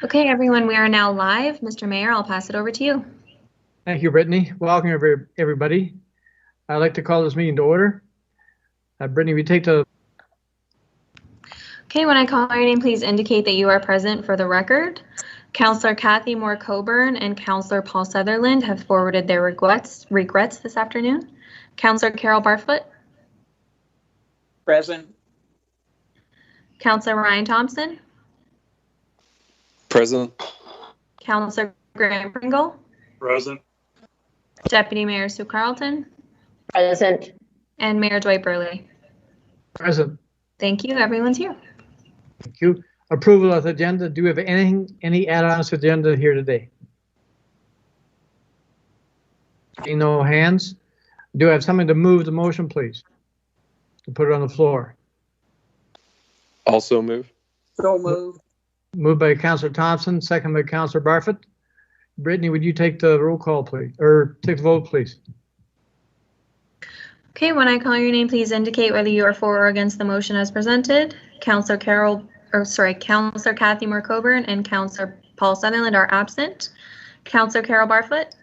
Okay, everyone, we are now live. Mr. Mayor, I'll pass it over to you. Thank you, Brittany. Welcome, everybody. I'd like to call this meeting to order. Brittany, we take the... Okay, when I call your name, please indicate that you are present for the record. Councillor Kathy Moore Coburn and Councillor Paul Sutherland have forwarded their regrets this afternoon. Councillor Carol Barfoot. Present. Councillor Ryan Thompson. Present. Councillor Graham Pringle. Present. Deputy Mayor Sue Carlton. Present. And Mayor Dwight Burley. Present. Thank you. Everyone's here. Thank you. Approval of the agenda. Do we have any add-ons to the agenda here today? Seeing no hands. Do I have something to move the motion, please? To put it on the floor. Also move. So moved. Moved by Councillor Thompson, second by Councillor Barfoot. Brittany, would you take the roll call, please, or take the vote, please? Okay, when I call your name, please indicate whether you are for or against the motion as presented. Councillor Kathy Moore Coburn and Councillor Paul Sutherland are absent. Councillor Carol Barfoot.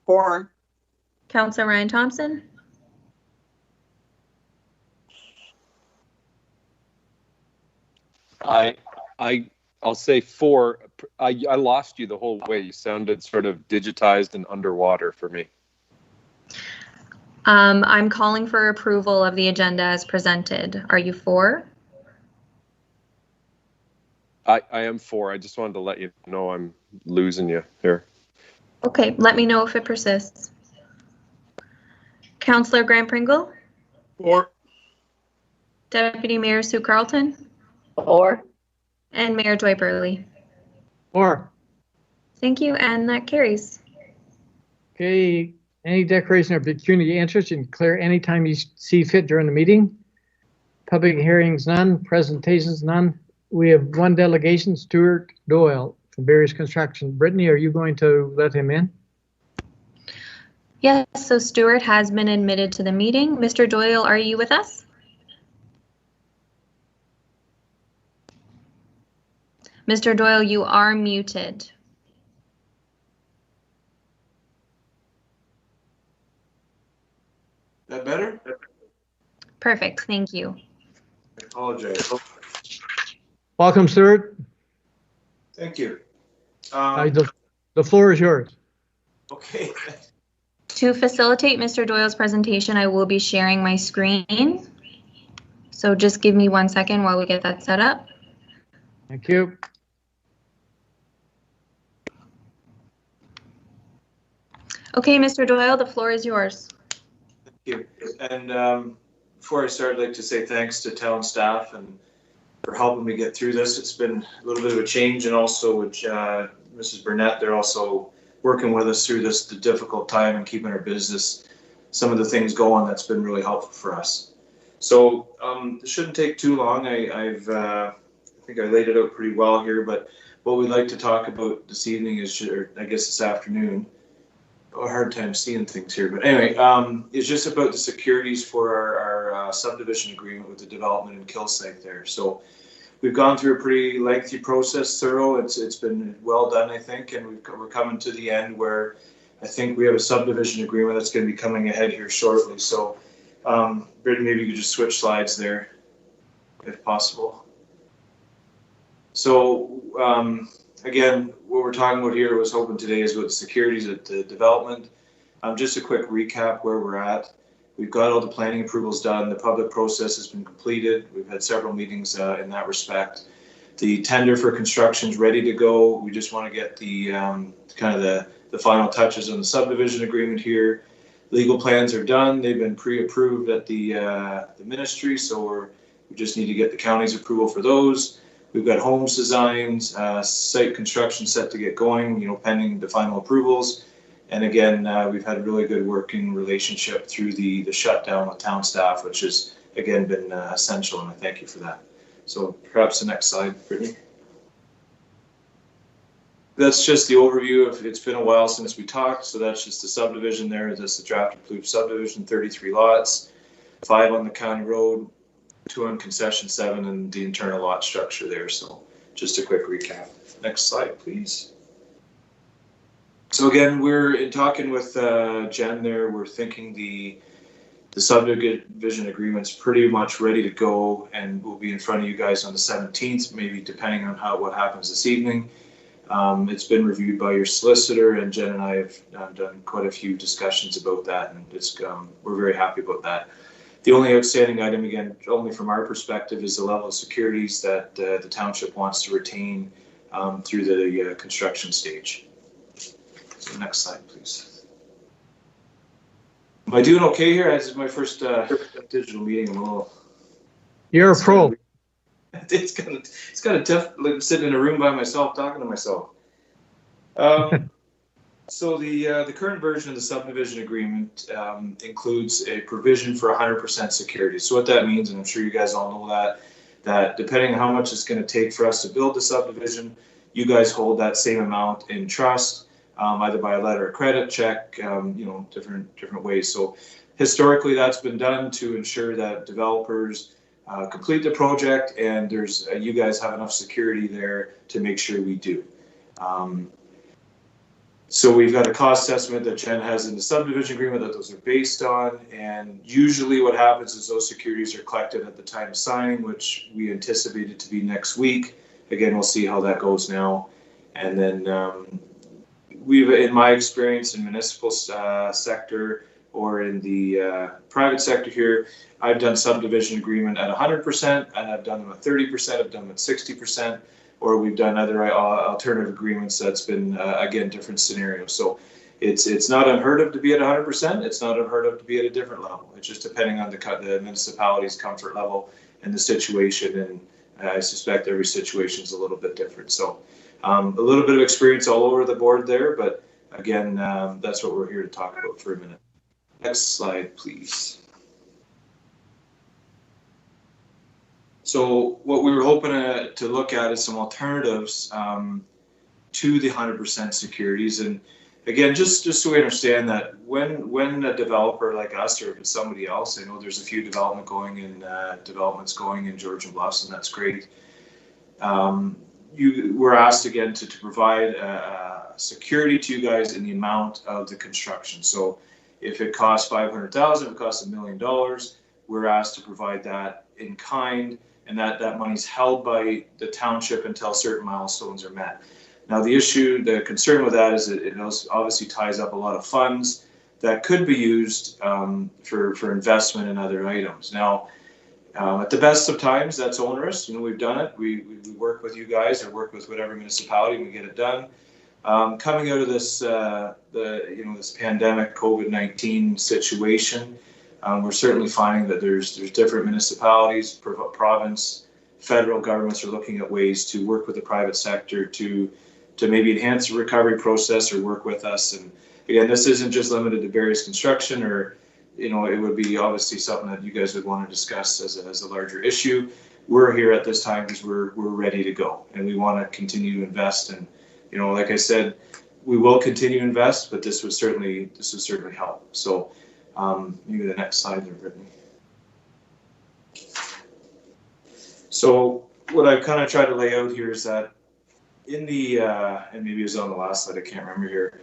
For. Councillor Ryan Thompson. I'll say for. I lost you the whole way. You sounded sort of digitized and underwater for me. I'm calling for approval of the agenda as presented. Are you for? I am for. I just wanted to let you know I'm losing you here. Okay, let me know if it persists. Councillor Graham Pringle. For. Deputy Mayor Sue Carlton. For. And Mayor Dwight Burley. For. Thank you, and that carries. Okay, any declaration of pecuniary interest, you can declare anytime you see fit during the meeting. Public hearings, none. Presentations, none. We have one delegation, Stuart Doyle from Various Construction. Brittany, are you going to let him in? Yes, so Stuart has been admitted to the meeting. Mr. Doyle, are you with us? Mr. Doyle, you are muted. That better? Perfect, thank you. I apologize. Welcome, Stuart. Thank you. The floor is yours. Okay. To facilitate Mr. Doyle's presentation, I will be sharing my screen. So just give me 1 second while we get that set up. Thank you. Okay, Mr. Doyle, the floor is yours. Thank you. And before I start, I'd like to say thanks to town staff and for helping me get through this. It's been a little bit of a change, and also with Mrs. Burnett, they're also working with us through the difficult time and keeping our business, some of the things going. That's been really helpful for us. So it shouldn't take too long. I think I laid it out pretty well here, but what we'd like to talk about this evening is, or I guess this afternoon, a hard time seeing things here, but anyway, it's just about the securities for our subdivision agreement with the development in Kilsyth there. So we've gone through a pretty lengthy process, thorough. It's been well done, I think, and we're coming to the end where I think we have a subdivision agreement that's going to be coming ahead here shortly. So Brittany, maybe you could just switch slides there if possible. So again, what we're talking about here, was hoping today, is about securities at the development. Just a quick recap where we're at. We've got all the planning approvals done. The public process has been completed. We've had several meetings in that respect. The tender for construction is ready to go. We just want to get the kind of the final touches on the subdivision agreement here. Legal plans are done. They've been pre-approved at the ministry, so we just need to get the county's approval for those. We've got homes designs, site construction set to get going, pending the final approvals. And again, we've had a really good working relationship through the shutdown with town staff, which has, again, been essential, and I thank you for that. So perhaps the next slide, Brittany. That's just the overview of, it's been a while since we talked, so that's just the subdivision there. That's the draft approved subdivision, 33 lots, 5 on the county road, 2 on concession, 7 and the internal lot structure there. So just a quick recap. Next slide, please. So again, we're in talking with Jen there. We're thinking the subdivision agreement's pretty much ready to go, and we'll be in front of you guys on the 17th, maybe depending on what happens this evening. It's been reviewed by your solicitor, and Jen and I have done quite a few discussions about that, and we're very happy about that. The only outstanding item, again, only from our perspective, is the level of securities that the township wants to retain through the construction stage. So next slide, please. Am I doing okay here? This is my first digital meeting. I'm a little. You're a pro. It's kind of tough, like sitting in a room by myself talking to myself. So the current version of the subdivision agreement includes a provision for 100% security. So what that means, and I'm sure you guys all know that depending on how much it's going to take for us to build the subdivision, you guys hold that same amount in trust. Either by a letter of credit, check, different ways. So historically, that's been done to ensure that developers complete the project, and you guys have enough security there to make sure we do. So we've got a cost estimate that Jen has in the subdivision agreement that those are based on, and usually what happens is those securities are collected at the time of signing, which we anticipate it to be next week. Again, we'll see how that goes now, and then. In my experience in municipal sector or in the private sector here, I've done subdivision agreement at 100%, and I've done them at 30%, I've done them at 60%, or we've done other alternative agreements that's been, again, different scenarios. So it's not unheard of to be at 100%, it's not unheard of to be at a different level. It's just depending on the municipality's comfort level and the situation, and I suspect every situation is a little bit different. So. A little bit of experience all over the board there, but again, that's what we're here to talk about for a minute. Next slide, please. So what we were hoping to look at is some alternatives to the 100% securities. And again, just so we understand that when a developer like us, or if it's somebody else, I know there's a few developments going in Georgian Bluffs, and that's great. You were asked again to provide security to you guys in the amount of the construction. So if it costs $500,000, if it costs $1 million, we're asked to provide that in kind, and that money's held by the township until certain milestones are met. Now the concern with that is that it obviously ties up a lot of funds that could be used for investment in other items. Now, at the best of times, that's onerous. We've done it. We work with you guys, or work with whatever municipality, and we get it done. Coming out of this this pandemic COVID-19 situation, we're certainly finding that there's different municipalities, province, federal governments are looking at ways to work with the private sector to maybe enhance the recovery process or work with us. And again, this isn't just limited to Barry's construction, or it would be obviously something that you guys would want to discuss as a larger issue. We're here at this time because we're ready to go, and we want to continue to invest. And like I said, we will continue to invest, but this would certainly help. So maybe the next slide there, Brittany. So what I've kind of tried to lay out here is that in the and maybe it was on the last slide, I can't remember here.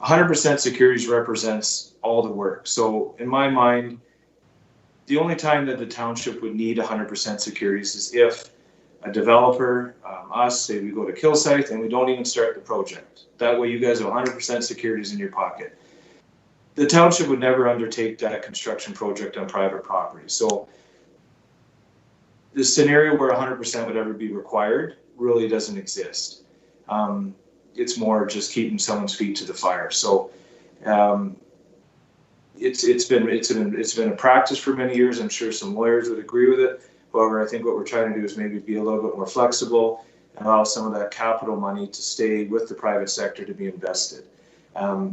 100% securities represents all the work. So in my mind, the only time that the township would need 100% securities is if a developer, us, say we go to Kilsyth and we don't even start the project. That way you guys have 100% securities in your pocket. The township would never undertake that construction project on private property. So the scenario where 100% would ever be required really doesn't exist. It's more just keeping someone's feet to the fire. So it's been a practice for many years. I'm sure some lawyers would agree with it. However, I think what we're trying to do is maybe be a little bit more flexible and allow some of that capital money to stay with the private sector to be invested.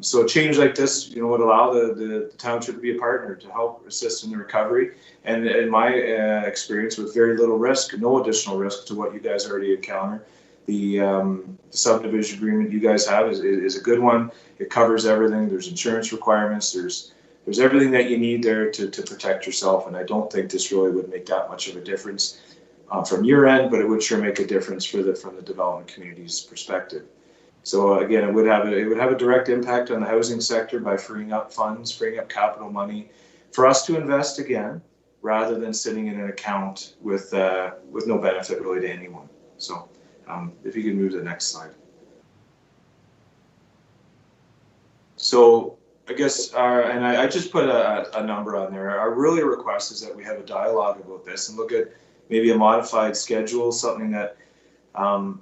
So a change like this, would allow the township to be a partner to help assist in the recovery. And in my experience, with very little risk, no additional risk to what you guys already encounter, the subdivision agreement you guys have is a good one. It covers everything. There's insurance requirements. There's everything that you need there to protect yourself. And I don't think this really would make that much of a difference. from your end, but it would sure make a difference from the development community's perspective. So again, it would have a direct impact on the housing sector by freeing up funds, freeing up capital money for us to invest again, rather than sitting in an account with no benefit really to anyone. So if you can move to the next slide. So I guess, and I just put a number on there. Our really request is that we have a dialogue about this and look at maybe a modified schedule, something that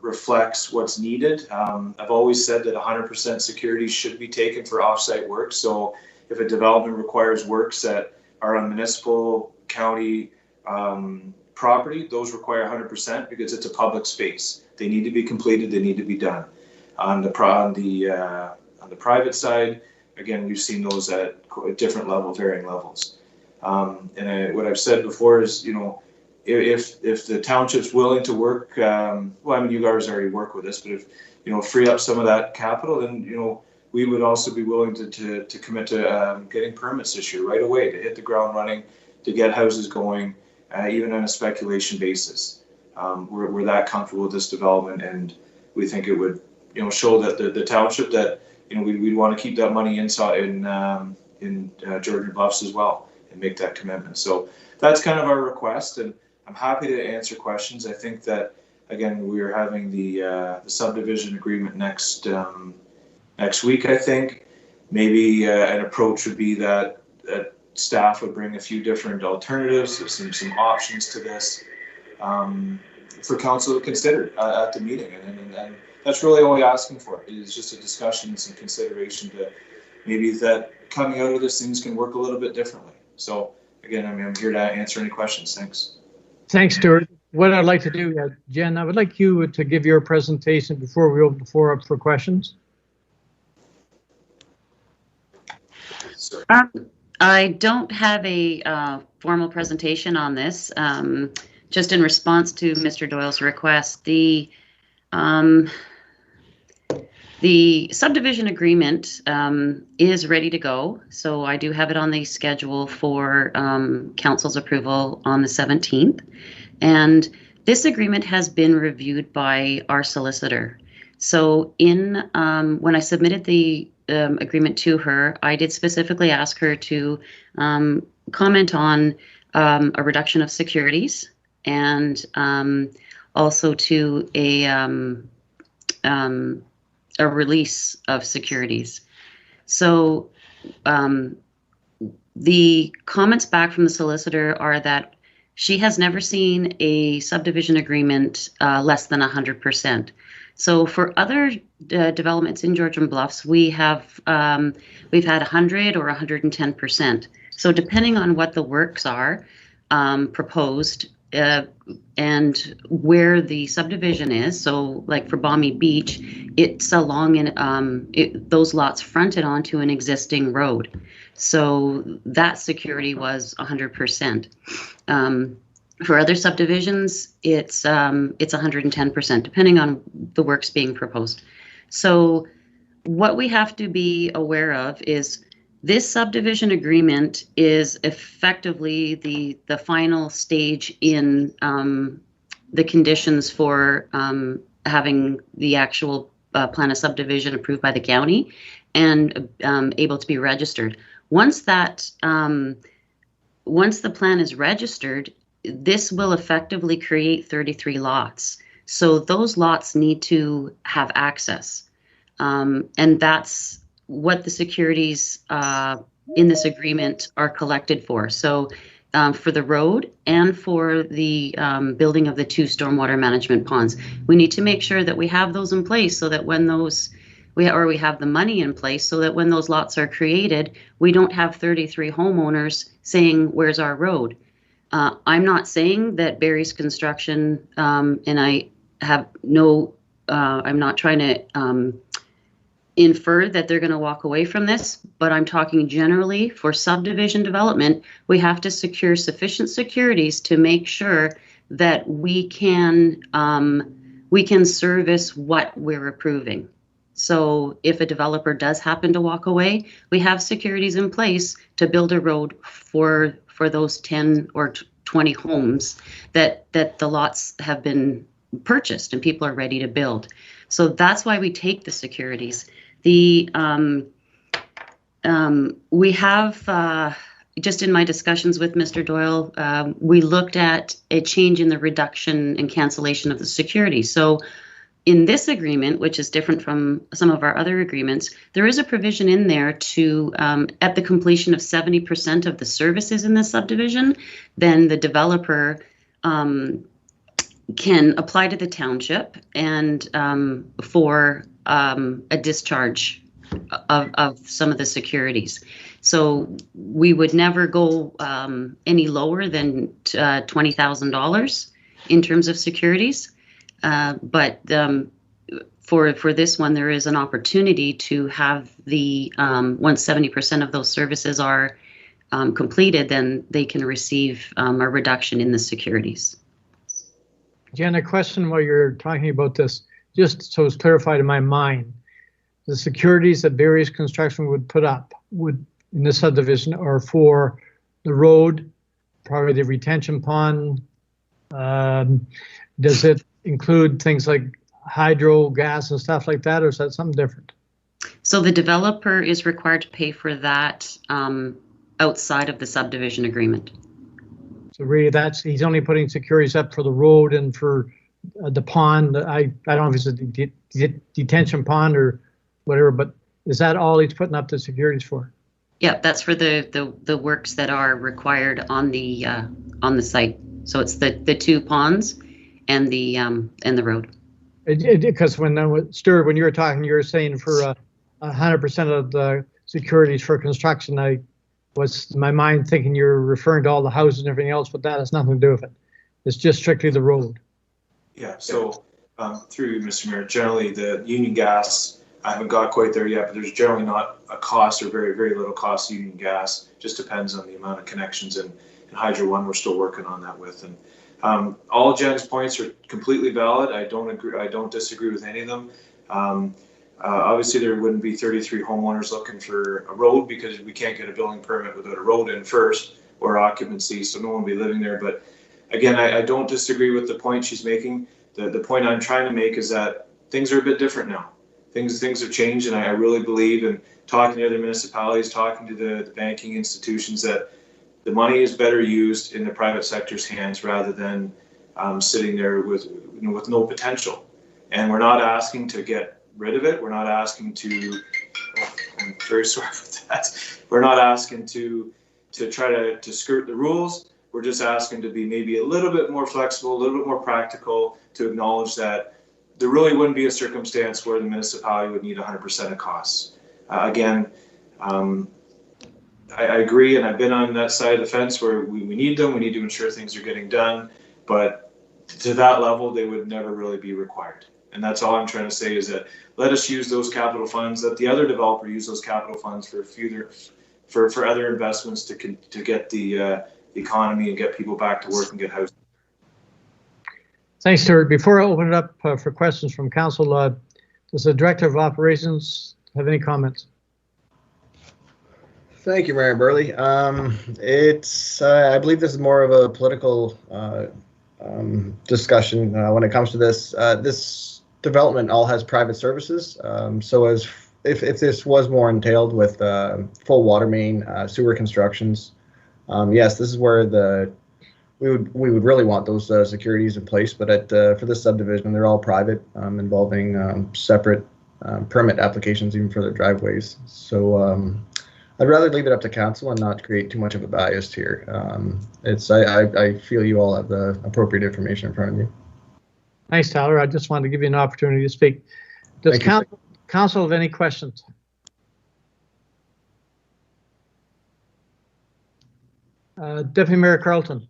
reflects what's needed. I've always said that 100% security should be taken for offsite work. So if a development requires works that are on municipal, county property, those require 100% because it's a public space. They need to be completed. They need to be done. On the private side, again, we've seen those at different levels, varying levels. What I've said before is, if the township's willing to work, well, I mean, you guys already work with us, but if, free up some of that capital, then, we would also be willing to commit to getting permits this year right away, to hit the ground running, to get houses going, even on a speculation basis. We're that comfortable with this development, and we think it would, show that the township that, we'd want to keep that money inside in Georgian Bluffs as well and make that commitment. So that's kind of our request, and I'm happy to answer questions. I think that, again, we are having the subdivision agreement next week, I think. Maybe an approach would be that staff would bring a few different alternatives, some options to this for council to consider at the meeting. And that's really all we're asking for, is just a discussion and some consideration to maybe that coming out of this, things can work a little bit differently. So again, I'm here to answer any questions. Thanks. Thanks, Stuart. What I'd like to do, Jen, I would like you to give your presentation before we open the floor up for questions. I don't have a formal presentation on this. Just in response to Mr. Doyle's request, the subdivision agreement is ready to go. So I do have it on the schedule for council's approval on the 17th. And this agreement has been reviewed by our solicitor. So when I submitted the agreement to her, I did specifically ask her to comment on a reduction of securities and also to a release of securities. So the comments back from the solicitor are that she has never seen a subdivision agreement less than 100%. So for other developments in Georgian Bluffs, we've had 100 or 110%. So depending on what the works are proposed and where the subdivision is, so like for Balmy Beach, it's along in those lots fronted onto an existing road. So that security was 100%. For other subdivisions, it's 110%, depending on the works being proposed. So what we have to be aware of is this subdivision agreement is effectively the final stage in the conditions for having the actual plan of subdivision approved by the county and able to be registered. Once the plan is registered, this will effectively create 33 lots. So those lots need to have access. And that's what the securities in this agreement are collected for. So for the road and for the building of the 2 stormwater management ponds, we need to make sure that we have those in place so that when we have the money in place so that when those lots are created, we don't have 33 homeowners saying, where's our road? I'm not saying that Barry's Construction, and I have I'm not trying to infer that they're going to walk away from this, but I'm talking generally for subdivision development, we have to secure sufficient securities to make sure that we can service what we're approving. So if a developer does happen to walk away, we have securities in place to build a road for those 10 or 20 homes that the lots have been purchased and people are ready to build. So that's why we take the securities. We have, just in my discussions with Mr. Doyle, we looked at a change in the reduction and cancellation of the securities. So in this agreement, which is different from some of our other agreements, there is a provision in there to, at the completion of 70% of the services in the subdivision, then the developer can apply to the township and for a discharge of some of the securities. So we would never go any lower than $20,000 in terms of securities. But for this one, there is an opportunity to have the, once 70% of those services are completed, then they can receive a reduction in the securities. Jen, a question while you're talking about this, just so it's clarified in my mind. The securities that various construction would put up in the subdivision are for the road, probably the retention pond. Does it include things like hydro, gas, and stuff like that, or is that something different? So the developer is required to pay for that outside of the subdivision agreement. So really, he's only putting securities up for the road and for the pond. I don't know if it's a detention pond or whatever, but is that all he's putting up the securities for? Yeah, that's for the works that are required on the site. So it's the two ponds and the road. Because when Stuart, when you were talking, you were saying for 100% of the securities for construction. I was in my mind thinking you're referring to all the houses and everything else, but that has nothing to do with it. It's just strictly the road. Yeah. So through Mr. Mayor, generally the union gas, I haven't got quite there yet, but there's generally not a cost or very, very little cost of union gas. Just depends on the amount of connections. And Hydro One, we're still working on that with. And all Jen's points are completely valid. I don't agree. I don't disagree with any of them. Obviously, there wouldn't be 33 homeowners looking for a road because we can't get a building permit without a road in first or occupancy, so no one will be living there. But again, I don't disagree with the point she's making. The point I'm trying to make is that things are a bit different now. Things have changed, and I really believe in talking to other municipalities, talking to the banking institutions, that the money is better used in the private sector's hands rather than sitting there with no potential. And we're not asking to get rid of it. We're not asking to. I'm very sorry about that. We're not asking to try to skirt the rules. We're just asking to be maybe a little bit more flexible, a little bit more practical, to acknowledge that there really wouldn't be a circumstance where the municipality would need 100% of costs. Again, I agree, and I've been on that side of the fence where we need them. We need to ensure things are getting done, but to that level, they would never really be required. And that's all I'm trying to say, is that let us use those capital funds, let the other developer use those capital funds for other investments to get the economy and get people back to work and get housing. Thanks, Stuart. Before I open it up for questions from council, does the Director of Operations have any comments? Thank you, Mayor Burley. I believe this is more of a political discussion when it comes to this. This development all has private services. So if this was more entailed with full water main, sewer constructions, yes, this is where we would really want those securities in place. But for this subdivision, they're all private, involving separate permit applications, even for their driveways. So I'd rather leave it up to council and not create too much of a bias here. I feel you all have the appropriate information in front of you. Thanks, Tyler. I just wanted to give you an opportunity to speak. Does council have any questions? Deputy Mayor Carlton.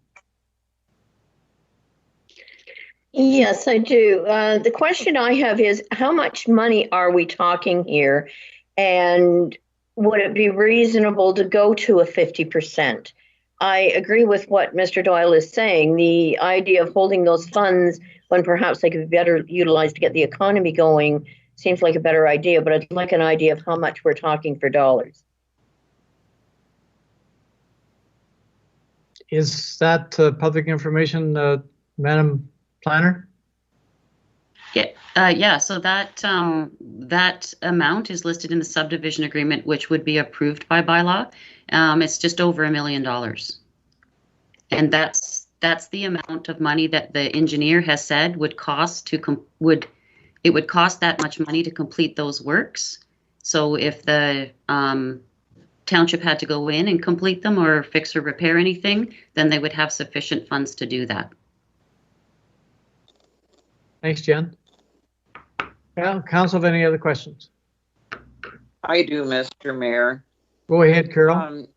Yes, I do. The question I have is, how much money are we talking here? And would it be reasonable to go to a 50%? I agree with what Mr. Doyle is saying. The idea of holding those funds when perhaps they could be better utilized to get the economy going seems like a better idea, but I'd like an idea of how much we're talking for dollars. Is that public information, Madam Planner? Yeah, so that amount is listed in the subdivision agreement, which would be approved by bylaw. It's just over $1 million. And that's the amount of money that the engineer has said would cost it would cost that much money to complete those works. So if the township had to go in and complete them or fix or repair anything, then they would have sufficient funds to do that. Thanks, Jen. Council, have any other questions? I do, Mr. Mayor. Go ahead, Carol.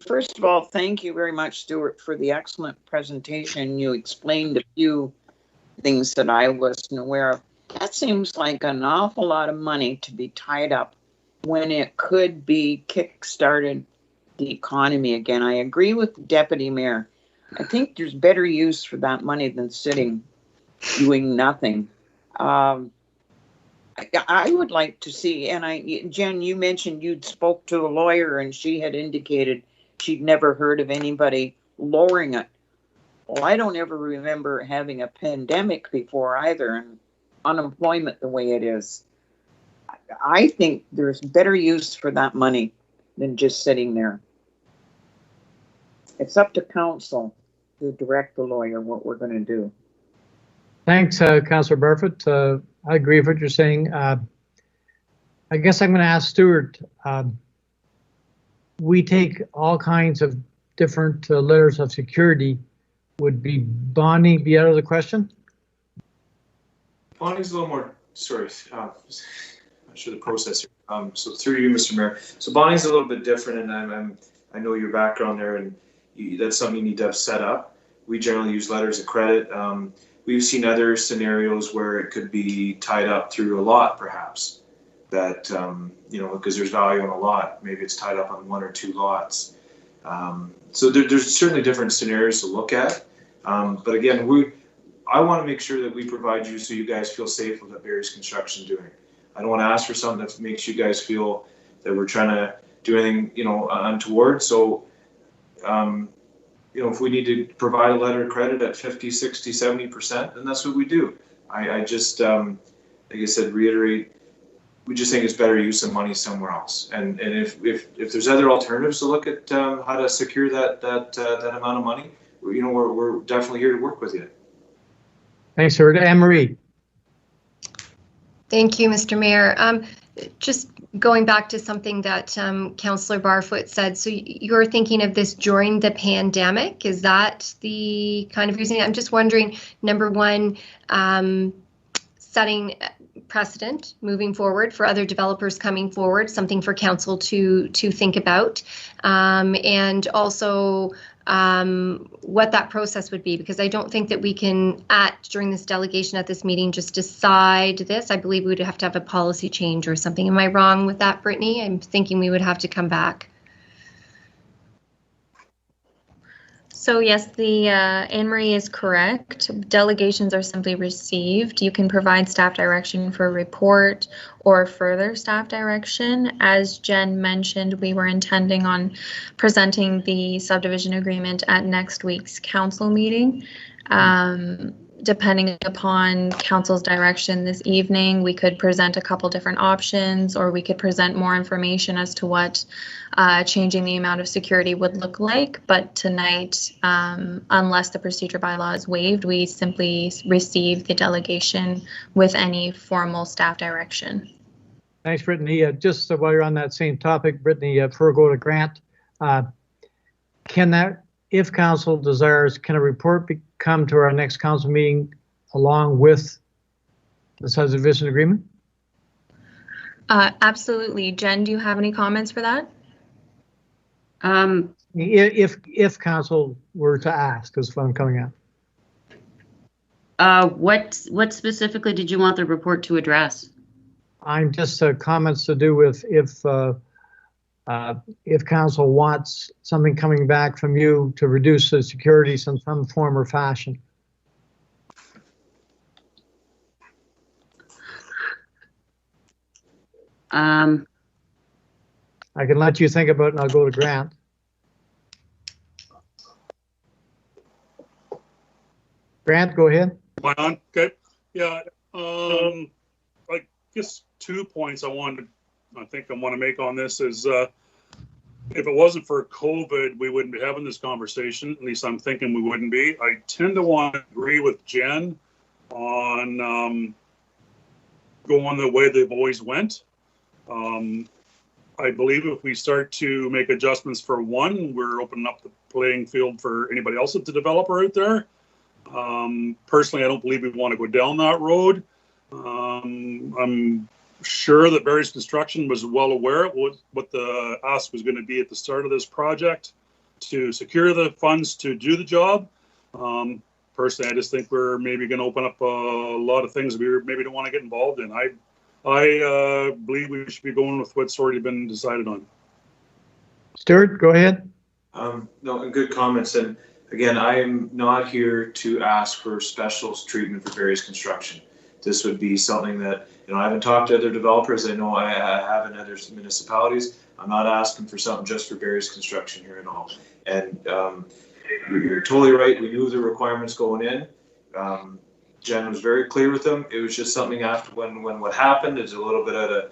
First of all, thank you very much, Stuart, for the excellent presentation. You explained a few things that I wasn't aware of. That seems like an awful lot of money to be tied up when it could be kick-started the economy again. I agree with the Deputy Mayor. I think there's better use for that money than sitting doing nothing. I would like to see, and Jen, you mentioned you'd spoke to a lawyer and she had indicated she'd never heard of anybody lowering it. Well, I don't ever remember having a pandemic before either, and unemployment the way it is. I think there's better use for that money than just sitting there. It's up to council to direct the lawyer what we're going to do. Thanks, Councillor Barfoot. I agree with what you're saying. I guess I'm going to ask Stuart. We take all kinds of different layers of security. Would be bonding be out of the question? Bonding's a little more, sorry, I'm not sure the process here. So through you, Mr. Mayor. So bonding's a little bit different, and I know your background there, and that's something you need to have set up. We generally use letters of credit. We've seen other scenarios where it could be tied up through a lot, perhaps, that, because there's value on a lot. Maybe it's tied up on 1 or 2 lots. So there's certainly different scenarios to look at. But again, I want to make sure that we provide you so you guys feel safe with what Barry's Construction doing. I don't want to ask for something that makes you guys feel that we're trying to do anything, untoward. So, if we need to provide a letter of credit at 50, 60, 70%, then that's what we do. I just, like I said, reiterate, we just think it's better use of money somewhere else. And if there's other alternatives to look at how to secure that amount of money, we're definitely here to work with you. Thanks, sir. Anne-Marie. Thank you, Mr. Mayor. Just going back to something that Councillor Barfoot said, so you're thinking of this during the pandemic. Is that the kind of reason? I'm just wondering, number one, setting precedent moving forward for other developers coming forward, something for council to think about, and also what that process would be, because I don't think that we can during this delegation at this meeting just decide this. I believe we would have to have a policy change or something. Am I wrong with that, Brittany? I'm thinking we would have to come back. So yes, the Anne-Marie is correct. Delegations are simply received. You can provide staff direction for a report or further staff direction. As Jen mentioned, we were intending on presenting the subdivision agreement at next week's council meeting. Depending upon council's direction this evening, we could present a couple different options, or we could present more information as to what changing the amount of security would look like. But tonight, unless the procedure bylaw is waived, we simply receive the delegation with any formal staff direction. Thanks, Brittany. Just while you're on that same topic, Brittany, before we go to Grant, if council desires, can a report come to our next council meeting along with the subdivision agreement? Absolutely. Jen, do you have any comments for that? If council were to ask, is what I'm coming at. What specifically did you want the report to address? I'm just comments to do with if council wants something coming back from you to reduce the securities in some form or fashion. I can let you think about it and I'll go to Grant. Grant, go ahead. Am I on? Okay. Yeah. I guess 2 points I want to make on this is if it wasn't for COVID, we wouldn't be having this conversation. At least I'm thinking we wouldn't be. I tend to want to agree with Jen on going the way they've always went. I believe if we start to make adjustments for one, we're opening up the playing field for anybody else that's a developer out there. Personally, I don't believe we want to go down that road. I'm sure that Barry's Construction was well aware of what the ask was going to be at the start of this project to secure the funds to do the job. Personally, I just think we're maybe going to open up a lot of things we maybe don't want to get involved in. I believe we should be going with what's already been decided on. Stuart, go ahead. No, good comments. And again, I am not here to ask for special treatment for Barry's Construction. This would be something that, I haven't talked to other developers. I know I have in other municipalities. I'm not asking for something just for Barry's Construction here at all. And you're totally right. We knew the requirements going in. Jen was very clear with them. It was just something after when what happened is a little bit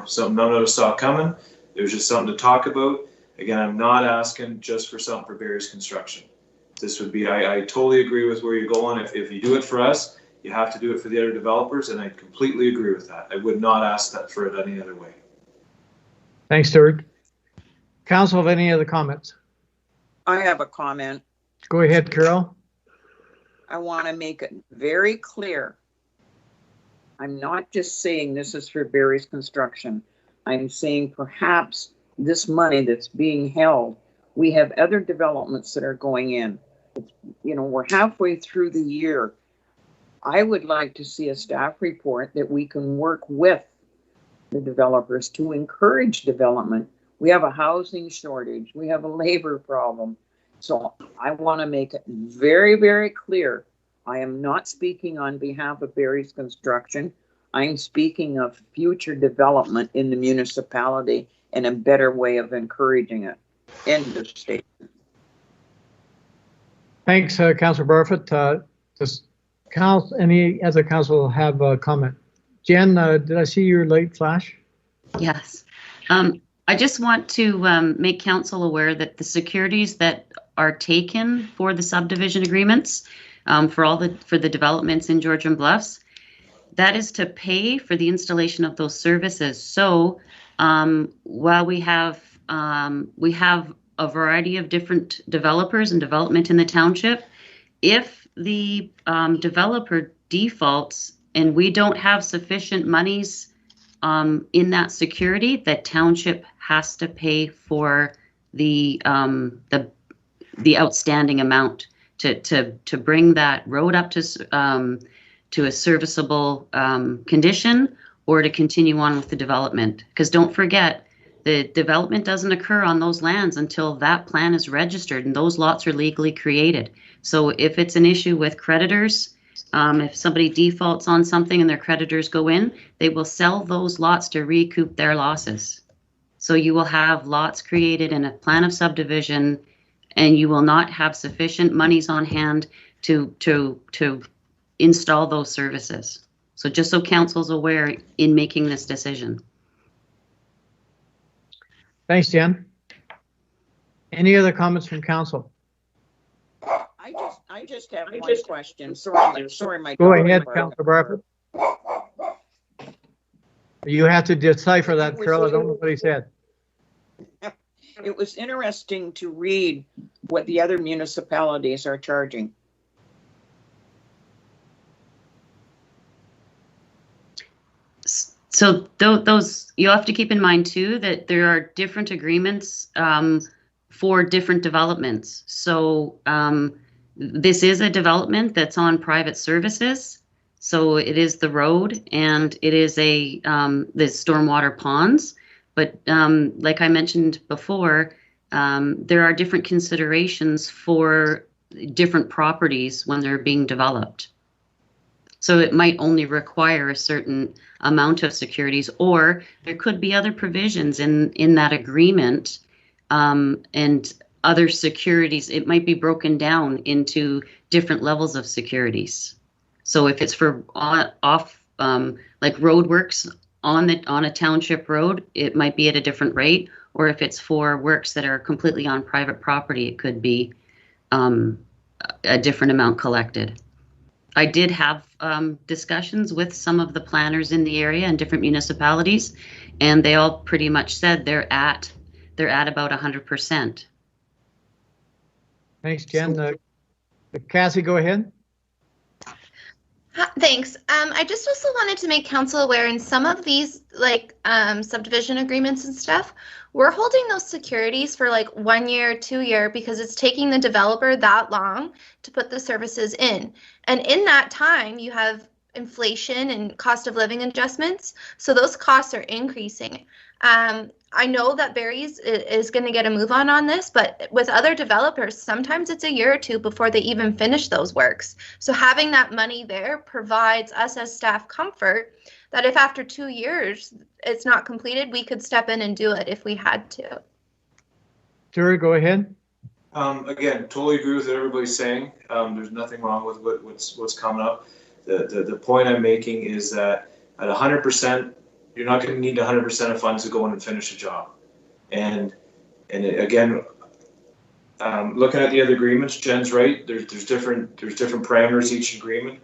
something none of us saw coming. It was just something to talk about. Again, I'm not asking just for something for Barry's Construction. This would be, I totally agree with where you're going. If you do it for us, you have to do it for the other developers, and I completely agree with that. I would not ask that for it any other way. Thanks, Stuart. Council, have any other comments? I have a comment. Go ahead, Carol. I want to make it very clear. I'm not just saying this is for Barry's Construction. I'm saying perhaps this money that's being held, we have other developments that are going in. We're halfway through the year. I would like to see a staff report that we can work with the developers to encourage development. We have a housing shortage. We have a labor problem. So I want to make it very, very clear. I am not speaking on behalf of Barry's Construction. I'm speaking of future development in the municipality and a better way of encouraging it. End of statement. Thanks, Councillor Barfoot. Does any other council have a comment? Jen, did I see your light flash? Yes. I just want to make council aware that the securities that are taken for the subdivision agreements for the developments in Georgian Bluffs, that is to pay for the installation of those services. So while we have a variety of different developers and development in the township, if the developer defaults and we don't have sufficient monies in that security, the township has to pay for the outstanding amount to bring that road up to a serviceable condition, or to continue on with the development. Because don't forget, the development doesn't occur on those lands until that plan is registered and those lots are legally created. So if it's an issue with creditors, if somebody defaults on something and their creditors go in, they will sell those lots to recoup their losses. So you will have lots created in a plan of subdivision, and you will not have sufficient monies on hand to install those services. So just so council's aware in making this decision. Thanks, Jen. Any other comments from council? I just have one question. Sorry, my Go ahead, Councilor Barfoot. You have to decipher that, Carol. I don't know what he said. It was interesting to read what the other municipalities are charging. So those, you have to keep in mind too that there are different agreements for different developments. So this is a development that's on private services. So it is the road and it is the stormwater ponds. But like I mentioned before, there are different considerations for different properties when they're being developed. So it might only require a certain amount of securities, or there could be other provisions in that agreement. And other securities, it might be broken down into different levels of securities. So if it's for like roadworks on a township road, it might be at a different rate. Or if it's for works that are completely on private property, it could be a different amount collected. I did have discussions with some of the planners in the area and different municipalities, and they all pretty much said they're at about 100%. Thanks, Jen. Cassie, go ahead. Thanks. I just also wanted to make council aware in some of these like subdivision agreements and stuff, we're holding those securities for like 1 year, 2 year, because it's taking the developer that long to put the services in. And in that time, you have inflation and cost of living adjustments. So those costs are increasing. I know that Barry's is going to get a move on this, but with other developers, sometimes it's a year or two before they even finish those works. So having that money there provides us as staff comfort that if after 2 years it's not completed, we could step in and do it if we had to. Jerry, go ahead. Again, totally agree with what everybody's saying. There's nothing wrong with what's coming up. The point I'm making is that at 100%, you're not going to need 100% of funds to go in and finish a job. And again, looking at the other agreements, Jen's right. There's different parameters each agreement.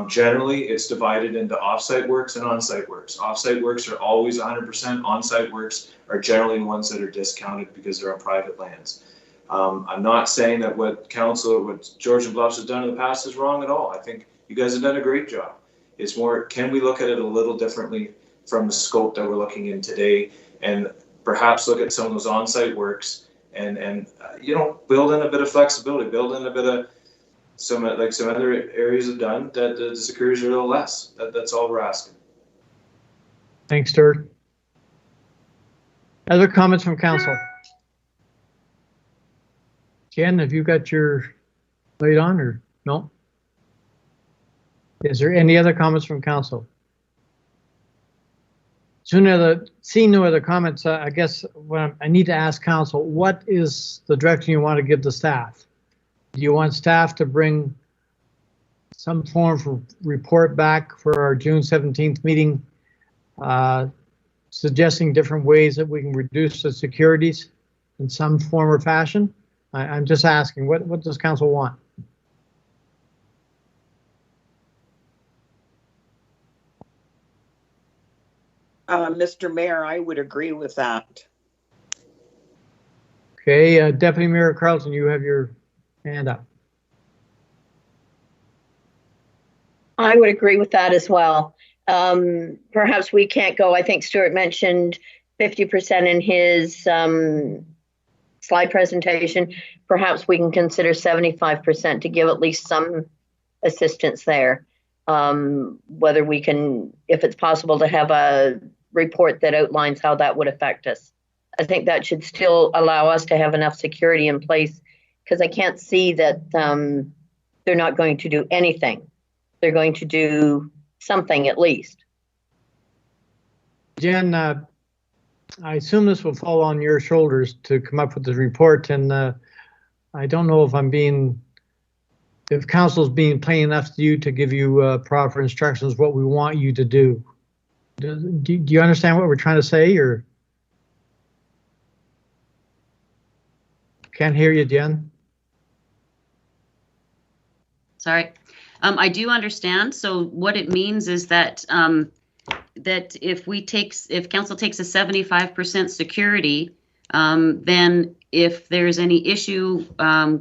Generally, it's divided into offsite works and onsite works. Offsite works are always 100%. Onsite works are generally ones that are discounted because they're on private lands. I'm not saying that what Georgian Bluffs has done in the past is wrong at all. I think you guys have done a great job. It's more, can we look at it a little differently from the scope that we're looking in today, and perhaps look at some of those on-site works and build in a bit of flexibility, build in a bit of some other areas have done that the securities are a little less. That's all we're asking. Thanks, Stuart. Other comments from council? Jen, have you got your light on or no? Is there any other comments from council? Seeing no other comments, I guess I need to ask council, what is the direction you want to give the staff? Do you want staff to bring some form of report back for our June 17th meeting, suggesting different ways that we can reduce the securities in some form or fashion? I'm just asking, what does council want? Mr. Mayor, I would agree with that. Okay, Deputy Mayor Carlton, you have your hand up. I would agree with that as well. Perhaps we can't go, I think Stuart mentioned 50% in his slide presentation. Perhaps we can consider 75% to give at least some assistance there. Whether we can, if it's possible to have a report that outlines how that would affect us. I think that should still allow us to have enough security in place, because I can't see that they're not going to do anything. They're going to do something at least. Jen, I assume this will fall on your shoulders to come up with the report, and I don't know if council's being plain enough to you to give you proper instructions what we want you to do. Do you understand what we're trying to say, or? Can't hear you, Jen. Sorry. I do understand. So what it means is that that if council takes a 75% security, then if there's any issue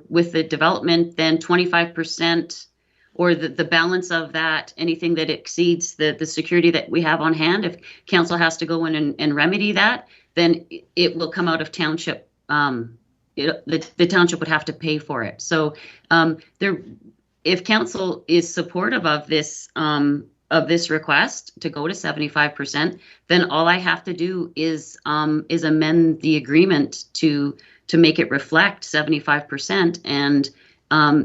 with the development, then 25% or the balance of that, anything that exceeds the security that we have on hand, if council has to go in and remedy that, then it will come out of township. The township would have to pay for it. So if council is supportive of this request to go to 75%, then all I have to do is amend the agreement to make it reflect 75%, and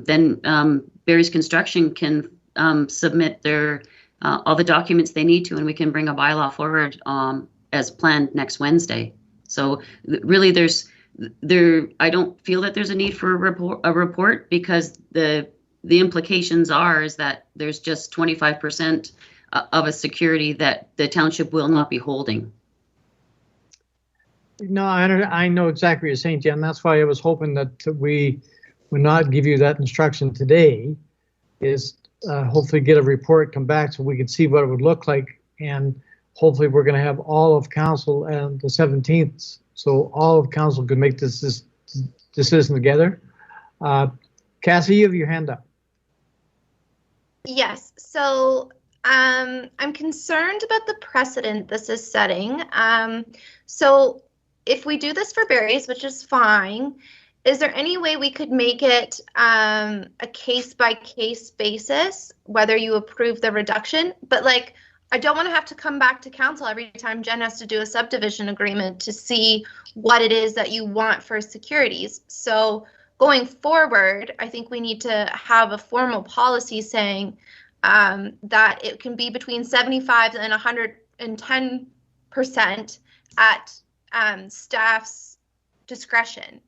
then Barry's Construction can submit their all the documents they need to, and we can bring a bylaw forward as planned next Wednesday. So really, there's I don't feel that there's a need for a report because the implications is that there's just 25% of a security that the township will not be holding. No, I know exactly what you're saying, Jen. That's why I was hoping that we would not give you that instruction today, is hopefully get a report, come back so we can see what it would look like. And hopefully we're going to have all of council and the 17th, so all of council could make this decision together. Cassie, you have your hand up. Yes, so I'm concerned about the precedent this is setting. So if we do this for berries, which is fine, is there any way we could make it a case-by-case basis, whether you approve the reduction? But like, I don't want to have to come back to council every time Jen has to do a subdivision agreement to see what it is that you want for securities. So going forward, I think we need to have a formal policy saying that it can be between 75 and 110% at staff's discretion.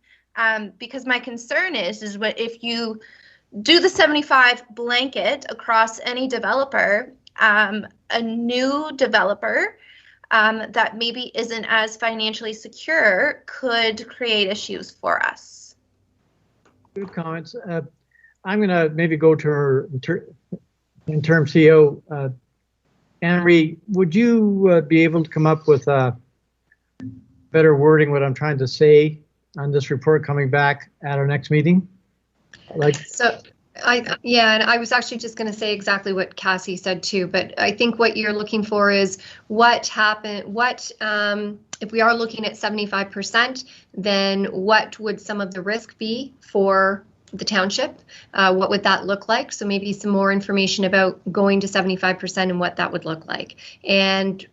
Because my concern is what if you do the 75 blanket across any developer, a new developer that maybe isn't as financially secure could create issues for us. Good comments. I'm going to maybe go to her interim CEO. Anne-Marie, would you be able to come up with better wording what I'm trying to say on this report coming back at our next meeting? And I was actually just going to say exactly what Cassie said too, but I think what you're looking for is what happened, if we are looking at 75%, then what would some of the risk be for the township? What would that look like? So maybe some more information about going to 75% and what that would look like. And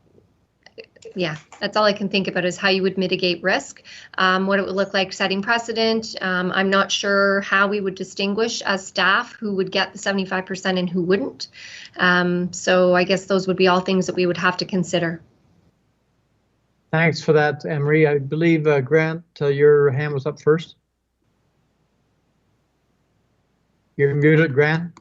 yeah, that's all I can think about is how you would mitigate risk, what it would look like setting precedent. I'm not sure how we would distinguish as staff who would get the 75% and who wouldn't. So I guess those would be all things that we would have to consider. Thanks for that, Anne-Marie. I believe, Grant, your hand was up first. You're muted, Grant.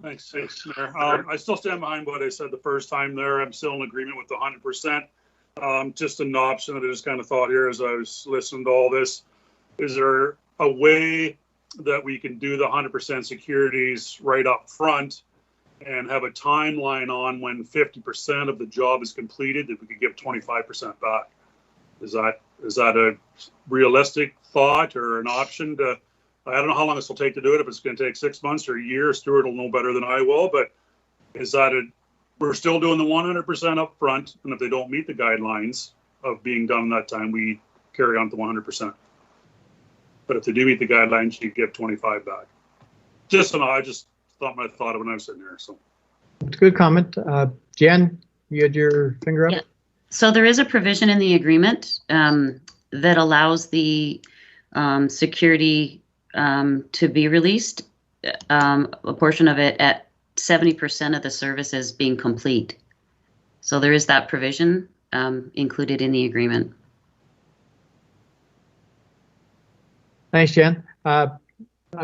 Thanks, Mayor. I still stand behind what I said the first time there. I'm still in agreement with the 100%. Just an option that I just kind of thought here as I was listening to all this. Is there a way that we can do the 100% securities right up front and have a timeline on when 50% of the job is completed that we could give 25% back? Is that a realistic thought or an option to? I don't know how long this will take to do it, if it's going to take 6 months or a year. Stuart will know better than I will, but is that we're still doing the 100% up front, and if they don't meet the guidelines of being done in that time, we carry on to 100%. But if they do meet the guidelines, you give 25 back. I just thought of when I was sitting there. So it's a good comment. Jen, you had your finger up? Yeah. So there is a provision in the agreement that allows the security to be released, a portion of it at 70% of the services being complete. So there is that provision included in the agreement. Thanks, Jen.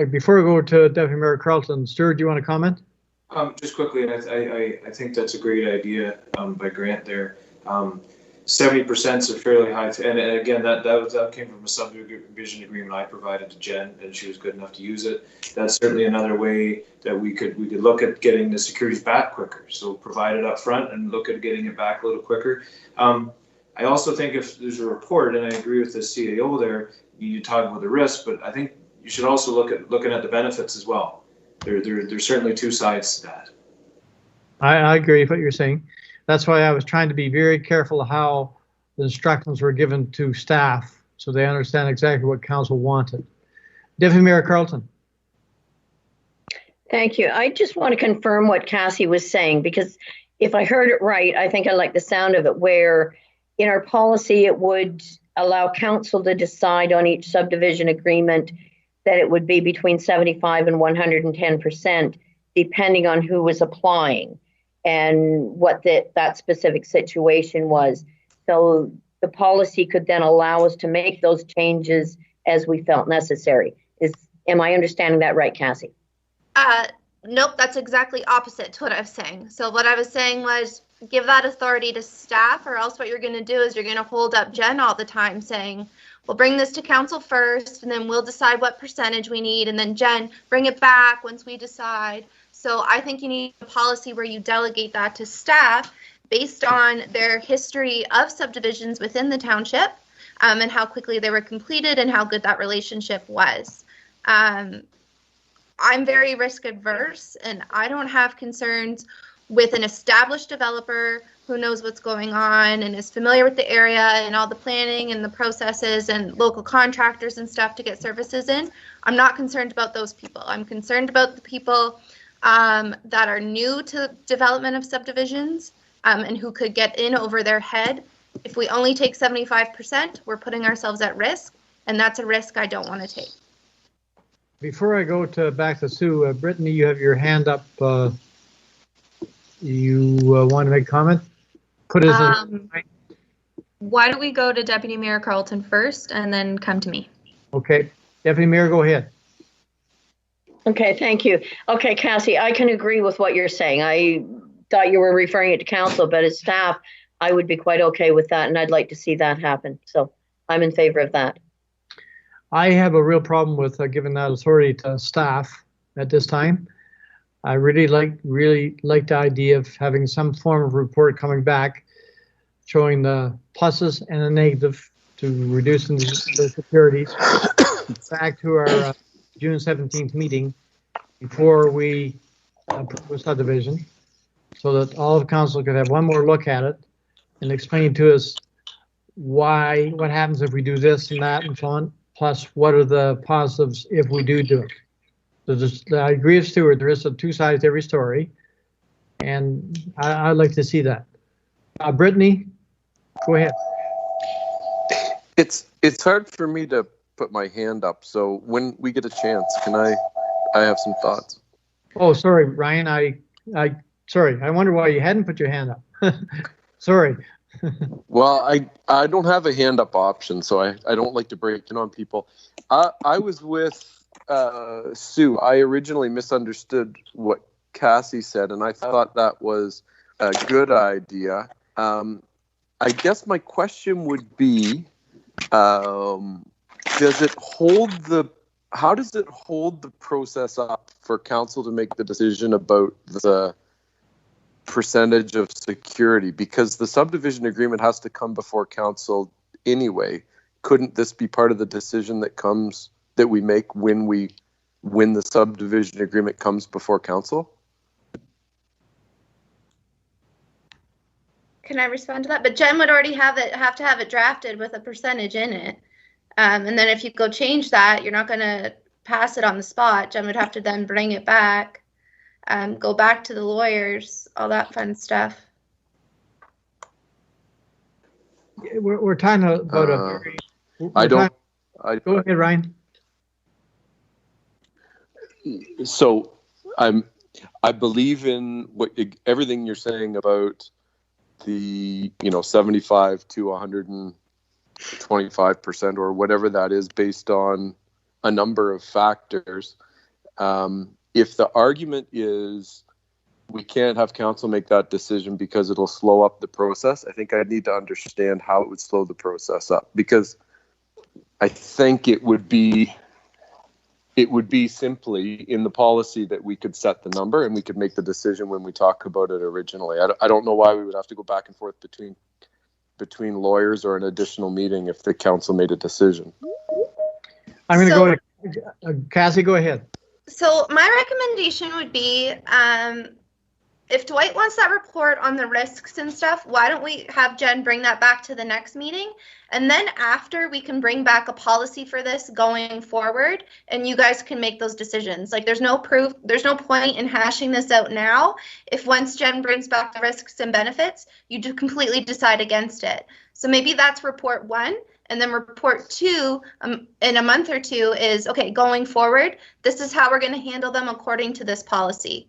Before we go to Deputy Mayor Carlton, Stuart, do you want to comment? Just quickly, I think that's a great idea by Grant there. 70% is a fairly high, and again, that came from a subdivision agreement I provided to Jen, and she was good enough to use it. That's certainly another way that we could look at getting the securities back quicker. So provide it up front and look at getting it back a little quicker. I also think if there's a report, and I agree with the CAO there, you talk about the risk, but I think you should also looking at the benefits as well. There's certainly two sides to that. I agree with what you're saying. That's why I was trying to be very careful of how the instructions were given to staff so they understand exactly what council wanted. Deputy Mayor Carlton. Thank you. I just want to confirm what Cassie was saying, because if I heard it right, I think I like the sound of it, where in our policy it would allow council to decide on each subdivision agreement that it would be between 75 and 110%, depending on who was applying. and what that specific situation was. So the policy could then allow us to make those changes as we felt necessary. Am I understanding that right, Cassie? Nope, that's exactly opposite to what I was saying. So what I was saying was give that authority to staff, or else what you're going to do is you're going to hold up Jen all the time saying, we'll bring this to council first, and then we'll decide what percentage we need, and then Jen, bring it back once we decide. So I think you need a policy where you delegate that to staff based on their history of subdivisions within the township, and how quickly they were completed and how good that relationship was. I'm very risk adverse, and I don't have concerns with an established developer who knows what's going on and is familiar with the area and all the planning and the processes and local contractors and stuff to get services in. I'm not concerned about those people. I'm concerned about the people that are new to development of subdivisions and who could get in over their head. If we only take 75%, we're putting ourselves at risk, and that's a risk I don't want to take. Before I go back to Sue, Brittany, you have your hand up. You want to make a comment? Put it in. Why don't we go to Deputy Mayor Carlton first and then come to me? Okay. Deputy Mayor, go ahead. Okay, thank you. Okay, Cassie, I can agree with what you're saying. I thought you were referring it to council, but as staff, I would be quite okay with that, and I'd like to see that happen. So I'm in favor of that. I have a real problem with giving that authority to staff at this time. I really like the idea of having some form of report coming back showing the pluses and the negative to reducing the securities back to our June 17th meeting before we approve a subdivision, so that all of council could have one more look at it and explain to us what happens if we do this and that and so on. Plus, what are the positives if we do it? So I agree with Stuart. There is two sides to every story, and I'd like to see that. Brittany, go ahead. It's hard for me to put my hand up. So when we get a chance, can I have some thoughts? Oh, sorry, Ryan. Sorry. I wonder why you hadn't put your hand up. Sorry. Well, I don't have a hand up option, so I don't like to break in on people. I was with Sue. I originally misunderstood what Cassie said, and I thought that was a good idea. I guess my question would be, how does it hold the process up for council to make the decision about the percentage of security? Because the subdivision agreement has to come before council anyway. Couldn't this be part of the decision that we make when the subdivision agreement comes before council? Can I respond to that? But Jen would already have to have it drafted with a percentage in it. And then if you go change that, you're not going to pass it on the spot. Jen would have to then bring it back, go back to the lawyers, all that fun stuff. We're talking about a very... Go ahead, Ryan. So I believe in everything you're saying about the 75 to 125% or whatever that is based on a number of factors. If the argument is we can't have council make that decision because it'll slow up the process, I think I need to understand how it would slow the process up, because I think it would be simply in the policy that we could set the number and we could make the decision when we talk about it originally. I don't know why we would have to go back and forth between lawyers or an additional meeting if the council made a decision. I'm going to go to Cassie. Go ahead. So my recommendation would be, if Dwight wants that report on the risks and stuff, why don't we have Jen bring that back to the next meeting? And then after, we can bring back a policy for this going forward, and you guys can make those decisions. Like, there's no point in hashing this out now. If once Jen brings back the risks and benefits, you do completely decide against it. So maybe that's report 1. And then report 2 in a month or 2 is, okay, going forward, this is how we're going to handle them according to this policy.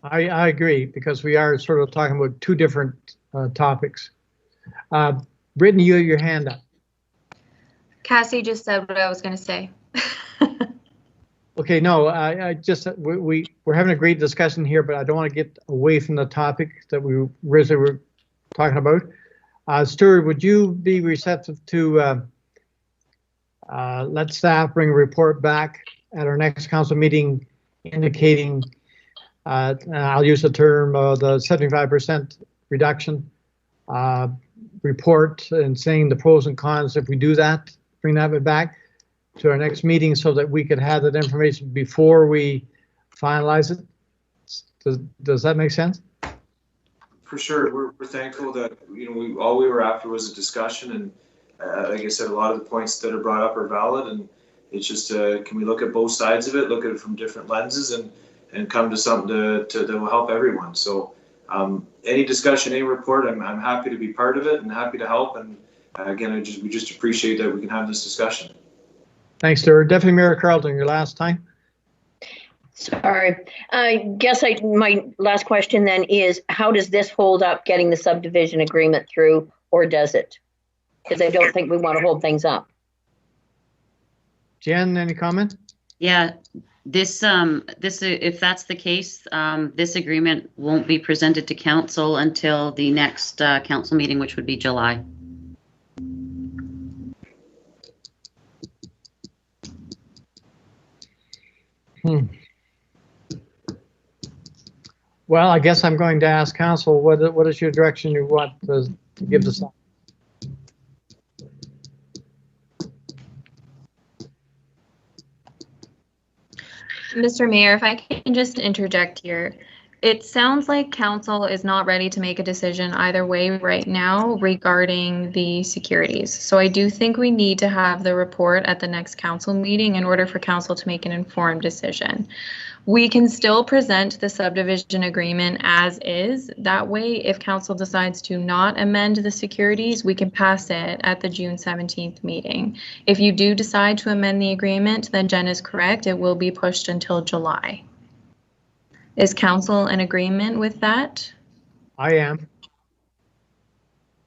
I agree, because we are sort of talking about two different topics. Brittany, you have your hand up. Cassie just said what I was going to say. Okay, no, I just, we're having a great discussion here, but I don't want to get away from the topic that we originally were talking about. Stuart, would you be receptive to let staff bring a report back at our next council meeting indicating, I'll use the term, the 75% reduction report, and saying the pros and cons if we do that, bring that back to our next meeting so that we could have that information before we finalize it? Does that make sense? For sure. We're thankful that, all we were after was a discussion, and like I said, a lot of the points that are brought up are valid, and it's just, can we look at both sides of it, look at it from different lenses, and come to something that will help everyone. So any discussion, any report, I'm happy to be part of it and happy to help. And again, we just appreciate that we can have this discussion. Thanks, Stuart. Deputy Mayor Carlton, your last time. Sorry. I guess my last question then is, how does this hold up getting the subdivision agreement through, or does it? Because I don't think we want to hold things up. Jen, any comment? Yeah, this if that's the case, this agreement won't be presented to council until the next council meeting, which would be July. Well, I guess I'm going to ask council, what is your direction you want to give this up? Mr. Mayor, if I can just interject here. It sounds like council is not ready to make a decision either way right now regarding the securities. So I do think we need to have the report at the next council meeting in order for council to make an informed decision. We can still present the subdivision agreement as is. That way, if council decides to not amend the securities, we can pass it at the June 17th meeting. If you do decide to amend the agreement, then Jen is correct. It will be pushed until July. Is council in agreement with that? I am.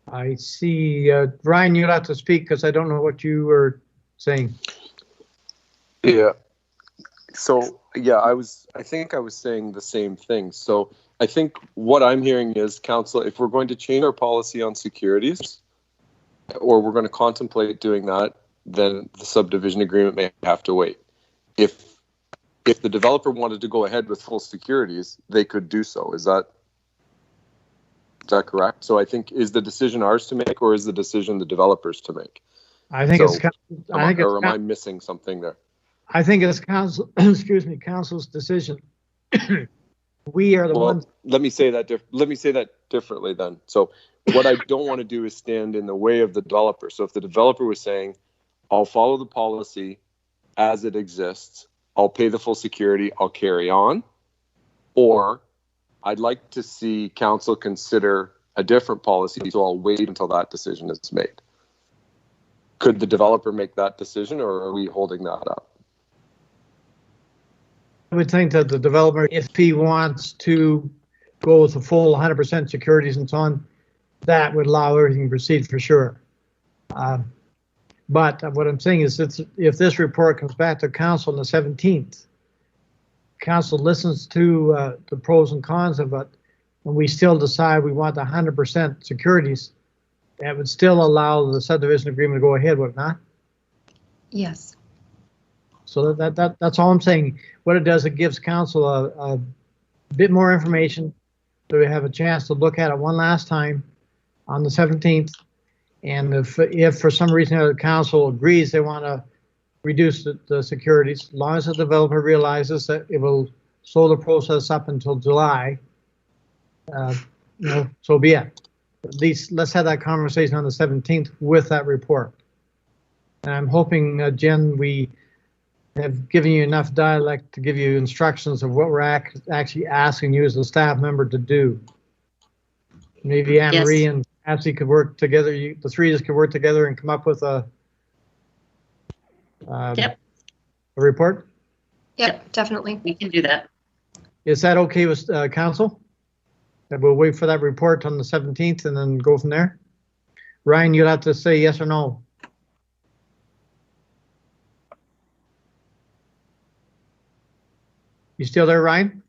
I see, Ryan, you'll have to speak because I don't know what you were saying. Yeah. So, yeah, I think I was saying the same thing. So I think what I'm hearing is, council, if we're going to change our policy on securities, or we're going to contemplate doing that, then the subdivision agreement may have to wait. If the developer wanted to go ahead with full securities, they could do so. Is that correct? So I think, is the decision ours to make, or is the decision the developers to make? I think so, am I missing something there? I think it's council, excuse me, council's decision. We are the ones. Let me say that differently then. So what I don't want to do is stand in the way of the developer. So if the developer was saying, I'll follow the policy as it exists, I'll pay the full security, I'll carry on, or I'd like to see council consider a different policy, so I'll wait until that decision is made. Could the developer make that decision, or are we holding that up? I would think that the developer, if he wants to go with the full 100% securities and so on, that would allow everything to proceed for sure. But what I'm saying is, if this report comes back to council on the 17th, council listens to the pros and cons of it, and we still decide we want 100% securities, that would still allow the subdivision agreement to go ahead, would it not? Yes. So that's all I'm saying. What it does, it gives council a bit more information, so we have a chance to look at it one last time on the 17th. And if for some reason the council agrees they want to reduce the securities, as long as the developer realizes that it will slow the process up until July, so be it. At least let's have that conversation on the 17th with that report. And I'm hoping, Jen, we have given you enough dialect to give you instructions of what we're actually asking you as a staff member to do. Maybe Anne-Marie and Patsy could work together. The three of us could work together and come up with a report. Yep, definitely. We can do that. Is that okay with council? That we'll wait for that report on the 17th and then go from there? Ryan, you'll have to say yes or no. You still there, Ryan?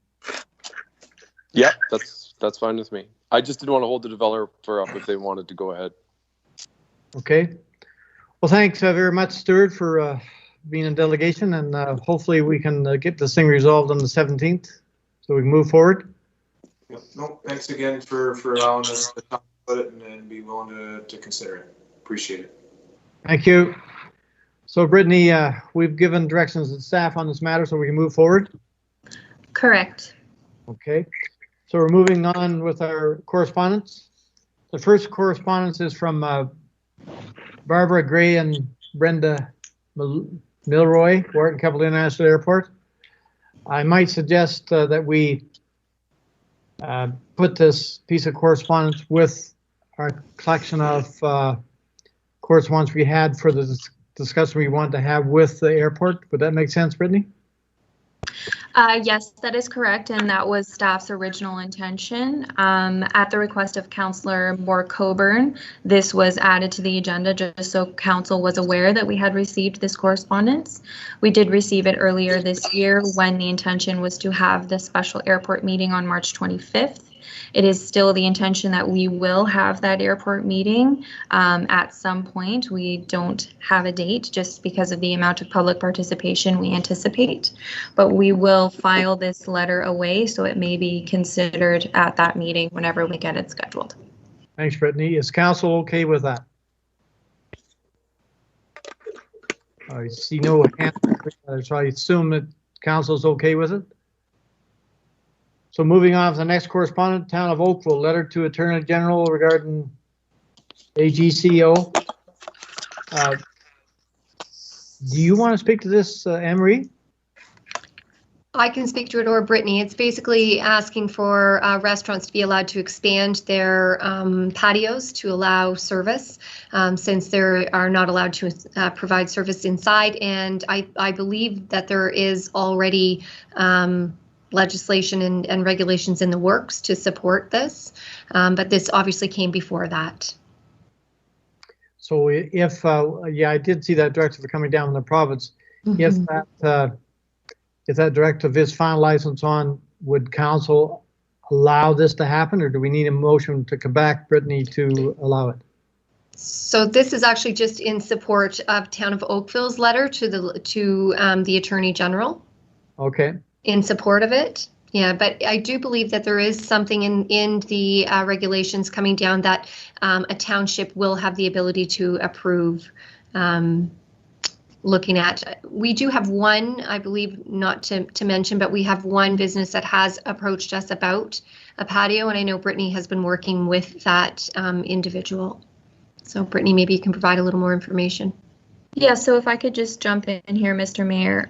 Yeah, that's fine with me. I just didn't want to hold the developer up if they wanted to go ahead. Okay. Well, thanks very much, Stuart, for being in delegation, and hopefully we can get this thing resolved on the 17th so we can move forward. Yep. No, thanks again for allowing us to talk about it and be willing to consider it. Appreciate it. Thank you. So, Brittany, we've given directions to staff on this matter so we can move forward. Correct. Okay. So we're moving on with our correspondence. The first correspondence is from Barbara Gray and Brenda Milroy, Wharton Capital International Airport. I might suggest that we put this piece of correspondence with our collection of correspondence we had for the discussion we wanted to have with the airport. Would that make sense, Brittany? Yes, that is correct, and that was staff's original intention. At the request of Councillor Moore Coburn, this was added to the agenda just so Council was aware that we had received this correspondence. We did receive it earlier this year when the intention was to have the special airport meeting on March 25th. It is still the intention that we will have that airport meeting at some point. We don't have a date just because of the amount of public participation we anticipate, but we will file this letter away so it may be considered at that meeting whenever we get it scheduled. Thanks, Brittany. Is council okay with that? I see no hands, so I assume that council's okay with it. So moving on to the next correspondent, Town of Oakville, letter to Attorney General regarding AGCO. Do you want to speak to this, Anne-Marie? I can speak to it, or Brittany. It's basically asking for restaurants to be allowed to expand their patios to allow service, since they are not allowed to provide service inside. And I believe that there is already legislation and regulations in the works to support this, but this obviously came before that. So if, yeah, I did see that directive coming down from the province. Mm-hmm. If that directive is finalized and so on, would council allow this to happen, or do we need a motion to come back, Brittany, to allow it? So this is actually just in support of Town of Oakville's letter to the Attorney General. Okay. In support of it, yeah, but I do believe that there is something in the regulations coming down that a township will have the ability to approve. Looking at, we do have one, I believe, not to mention, but we have one business that has approached us about a patio, and I know Brittany has been working with that individual. So Brittany, maybe you can provide a little more information. Yeah, so if I could just jump in here, Mr. Mayor.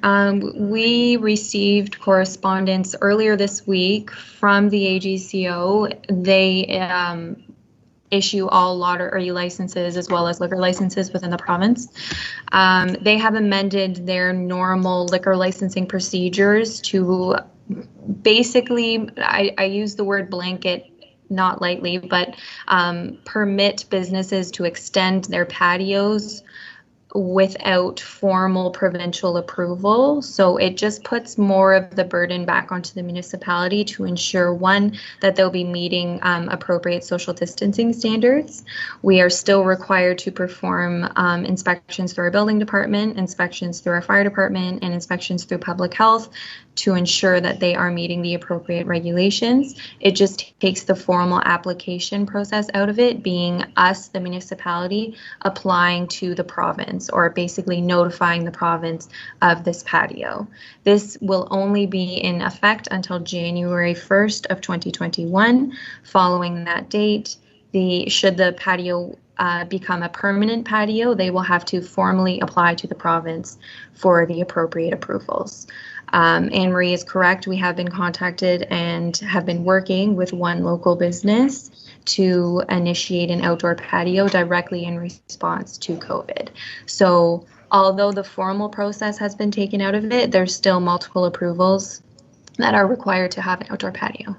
We received correspondence earlier this week from the AGCO. They issue all lottery licenses as well as liquor licenses within the province. They have amended their normal liquor licensing procedures to basically, I use the word blanket not lightly, but permit businesses to extend their patios without formal provincial approval. So it just puts more of the burden back onto the municipality to ensure, one, that they'll be meeting appropriate social distancing standards. We are still required to perform inspections through our building department, inspections through our fire department, and inspections through public health to ensure that they are meeting the appropriate regulations. It just takes the formal application process out of it, being us, the municipality, applying to the province, or basically notifying the province of this patio. This will only be in effect until January 1st of 2021. Following that date, should the patio become a permanent patio, they will have to formally apply to the province for the appropriate approvals. Anne-Marie is correct. We have been contacted and have been working with one local business to initiate an outdoor patio directly in response to COVID. So although the formal process has been taken out of it, there's still multiple approvals that are required to have an outdoor patio.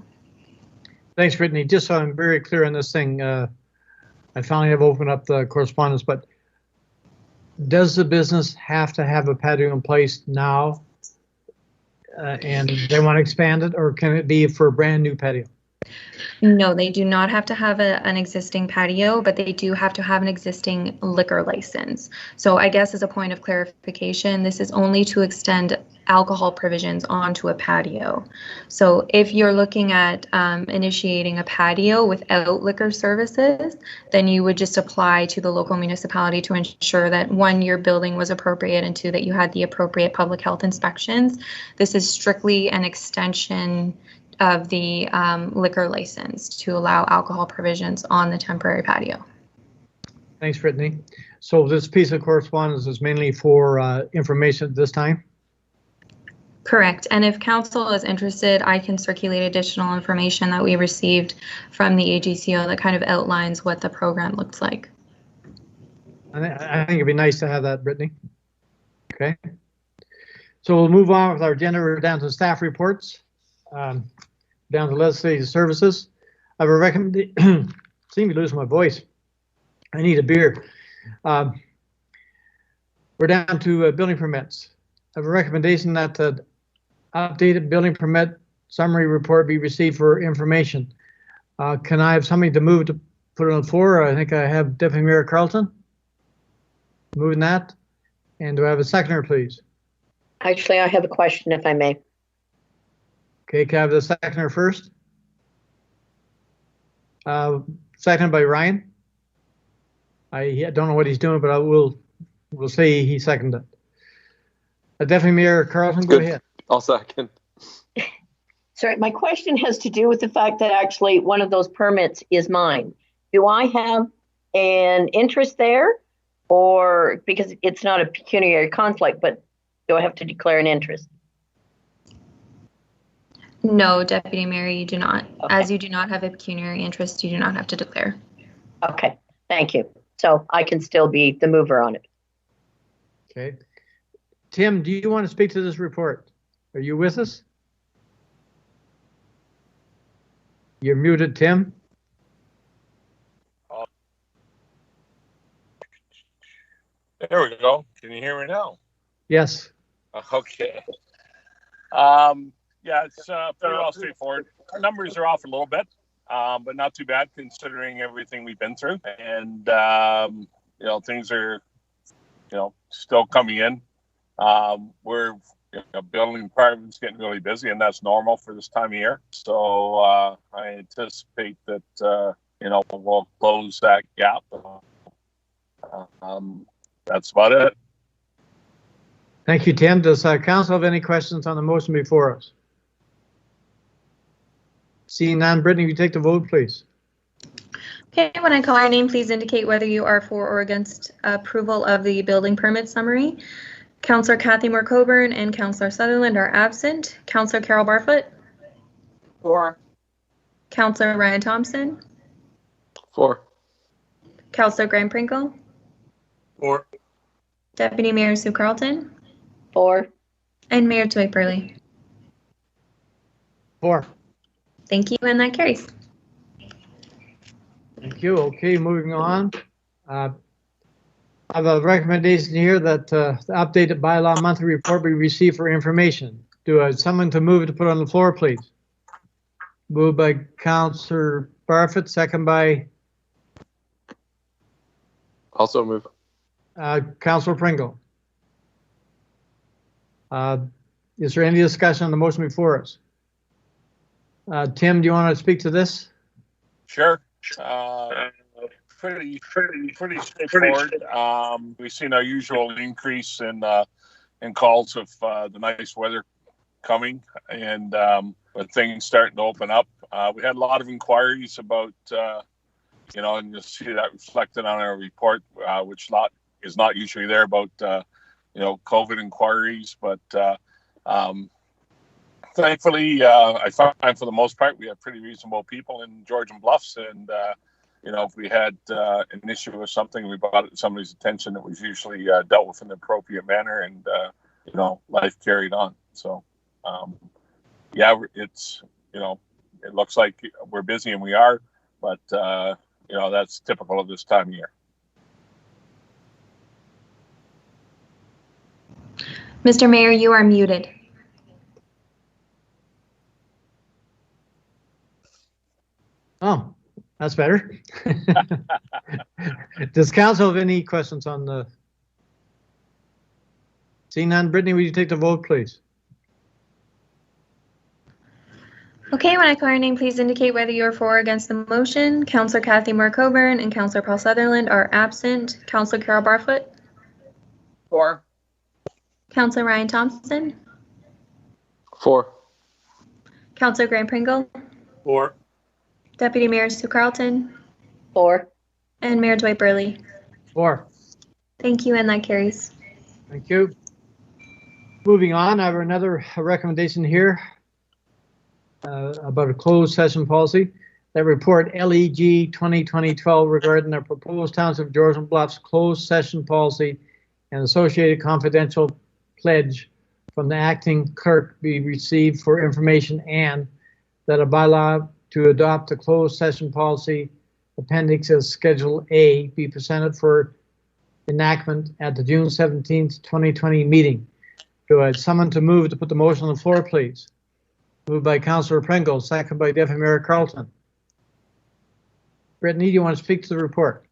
Thanks, Brittany. Just so I'm very clear on this thing, I finally have opened up the correspondence, but does the business have to have a patio in place now and they want to expand it, or can it be for a brand new patio? No, they do not have to have an existing patio, but they do have to have an existing liquor license. So I guess as a point of clarification, this is only to extend alcohol provisions onto a patio. So if you're looking at initiating a patio without liquor services, then you would just apply to the local municipality to ensure that, one, your building was appropriate, and two, that you had the appropriate public health inspections. This is strictly an extension of the liquor license to allow alcohol provisions on the temporary patio. Thanks, Brittany. So this piece of correspondence is mainly for information at this time? Correct. And if council is interested, I can circulate additional information that we received from the AGCO that kind of outlines what the program looks like. I think it'd be nice to have that, Brittany. Okay. So we'll move on with our agenda. We're down to staff reports. Down to legislative services. I have a recommendation. Seem to lose my voice. I need a beer. We're down to building permits. I have a recommendation that the updated building permit summary report be received for information. Can I have somebody to move to put it on the floor? I think I have Deputy Mayor Carlton moving that. And do I have a seconder, please? Actually, I have a question, if I may. Okay, can I have the seconder first? Seconded by Ryan. I don't know what he's doing, but we'll say he seconded it. Deputy Mayor Carlton, go ahead. I'll second. Sorry, my question has to do with the fact that actually one of those permits is mine. Do I have an interest there, or because it's not a pecuniary conflict, but do I have to declare an interest? No, Deputy Mayor, you do not. Okay. As you do not have a pecuniary interest, you do not have to declare. Okay, thank you. So I can still be the mover on it. Okay. Tim, do you want to speak to this report? Are you with us? You're muted, Tim. There we go. Can you hear me now? Yes. Okay. Yeah, it's pretty well straightforward. Our numbers are off a little bit, but not too bad considering everything we've been through. And, things are, still coming in. We're building department's getting really busy, and that's normal for this time of year. So I anticipate that, we'll close that gap. That's about it. Thank you, Tim. Does council have any questions on the motion before us? Seeing none, Brittany, will you take the vote, please? Okay, when I call your name, please indicate whether you are for or against approval of the building permit summary. Councillor Kathy Moore-Coburn and Councillor Sutherland are absent. Councillor Carol Barfoot? For. Councillor Ryan Thompson? For. Councillor Graham Pringle? For. Deputy Mayor Sue Carlton? For. And Mayor Toy Burley? For. Thank you, and that carries. Thank you. Okay, moving on. I have a recommendation here that the updated bylaw monthly report be received for information. Do I have someone to move it to put on the floor, please? Moved by Councillor Barfoot, second by? Also move. Councillor Pringle. Is there any discussion on the motion before us? Tim, do you want to speak to this? Sure. Pretty straightforward. We've seen our usual increase in calls of the nice weather coming, and with things starting to open up. We had a lot of inquiries about, and you'll see that reflected on our report, which is not usually there, about COVID inquiries, but thankfully, I find for the most part we have pretty reasonable people in Georgian Bluffs, and if we had an issue with something, we brought it to somebody's attention, it was usually dealt with in an appropriate manner, and life carried on. So, yeah, it's, you know, it looks like we're busy, and we are, but you know, that's typical of this time of year. Mr. Mayor, you are muted. Oh, that's better. Does council have any questions on the? Seeing none, Brittany, will you take the vote, please? Okay, when I call your name, please indicate whether you are for or against the motion. Councillor Kathy Moore-Coburn and Councillor Paul Sutherland are absent. Councillor Carol Barfoot? For. Councillor Ryan Thompson? For. Councillor Graham Pringle? For. Deputy Mayor Sue Carlton? For. And Mayor Dwight Burley? For. Thank you, and that carries. Thank you. Moving on, I have another recommendation here about a closed session policy. That report LEG 2020-12 regarding the proposed Township of Georgian Bluffs closed session policy and associated confidential pledge from the acting clerk be received for information, and that a bylaw to adopt the closed session policy appendix as Schedule A be presented for enactment at the June 17th, 2020 meeting. Do I have someone to move to put the motion on the floor, please? Moved by Councillor Pringle, second by Deputy Mayor Carlton. Brittany, do you want to speak to the report?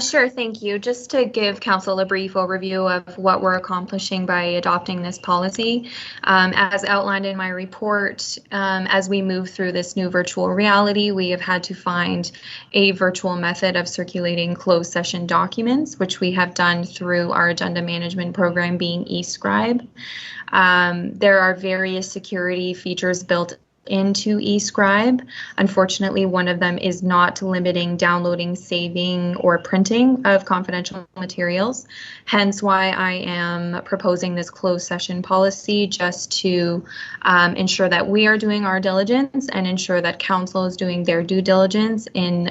Sure, thank you. Just to give Council a brief overview of what we're accomplishing by adopting this policy. As outlined in my report, as we move through this new virtual reality, we have had to find a virtual method of circulating closed session documents, which we have done through our agenda management program being eScribe. There are various security features built into eScribe. Unfortunately, one of them is not limiting downloading, saving, or printing of confidential materials. Hence why I am proposing this closed session policy, just to ensure that we are doing our diligence and ensure that council is doing their due diligence in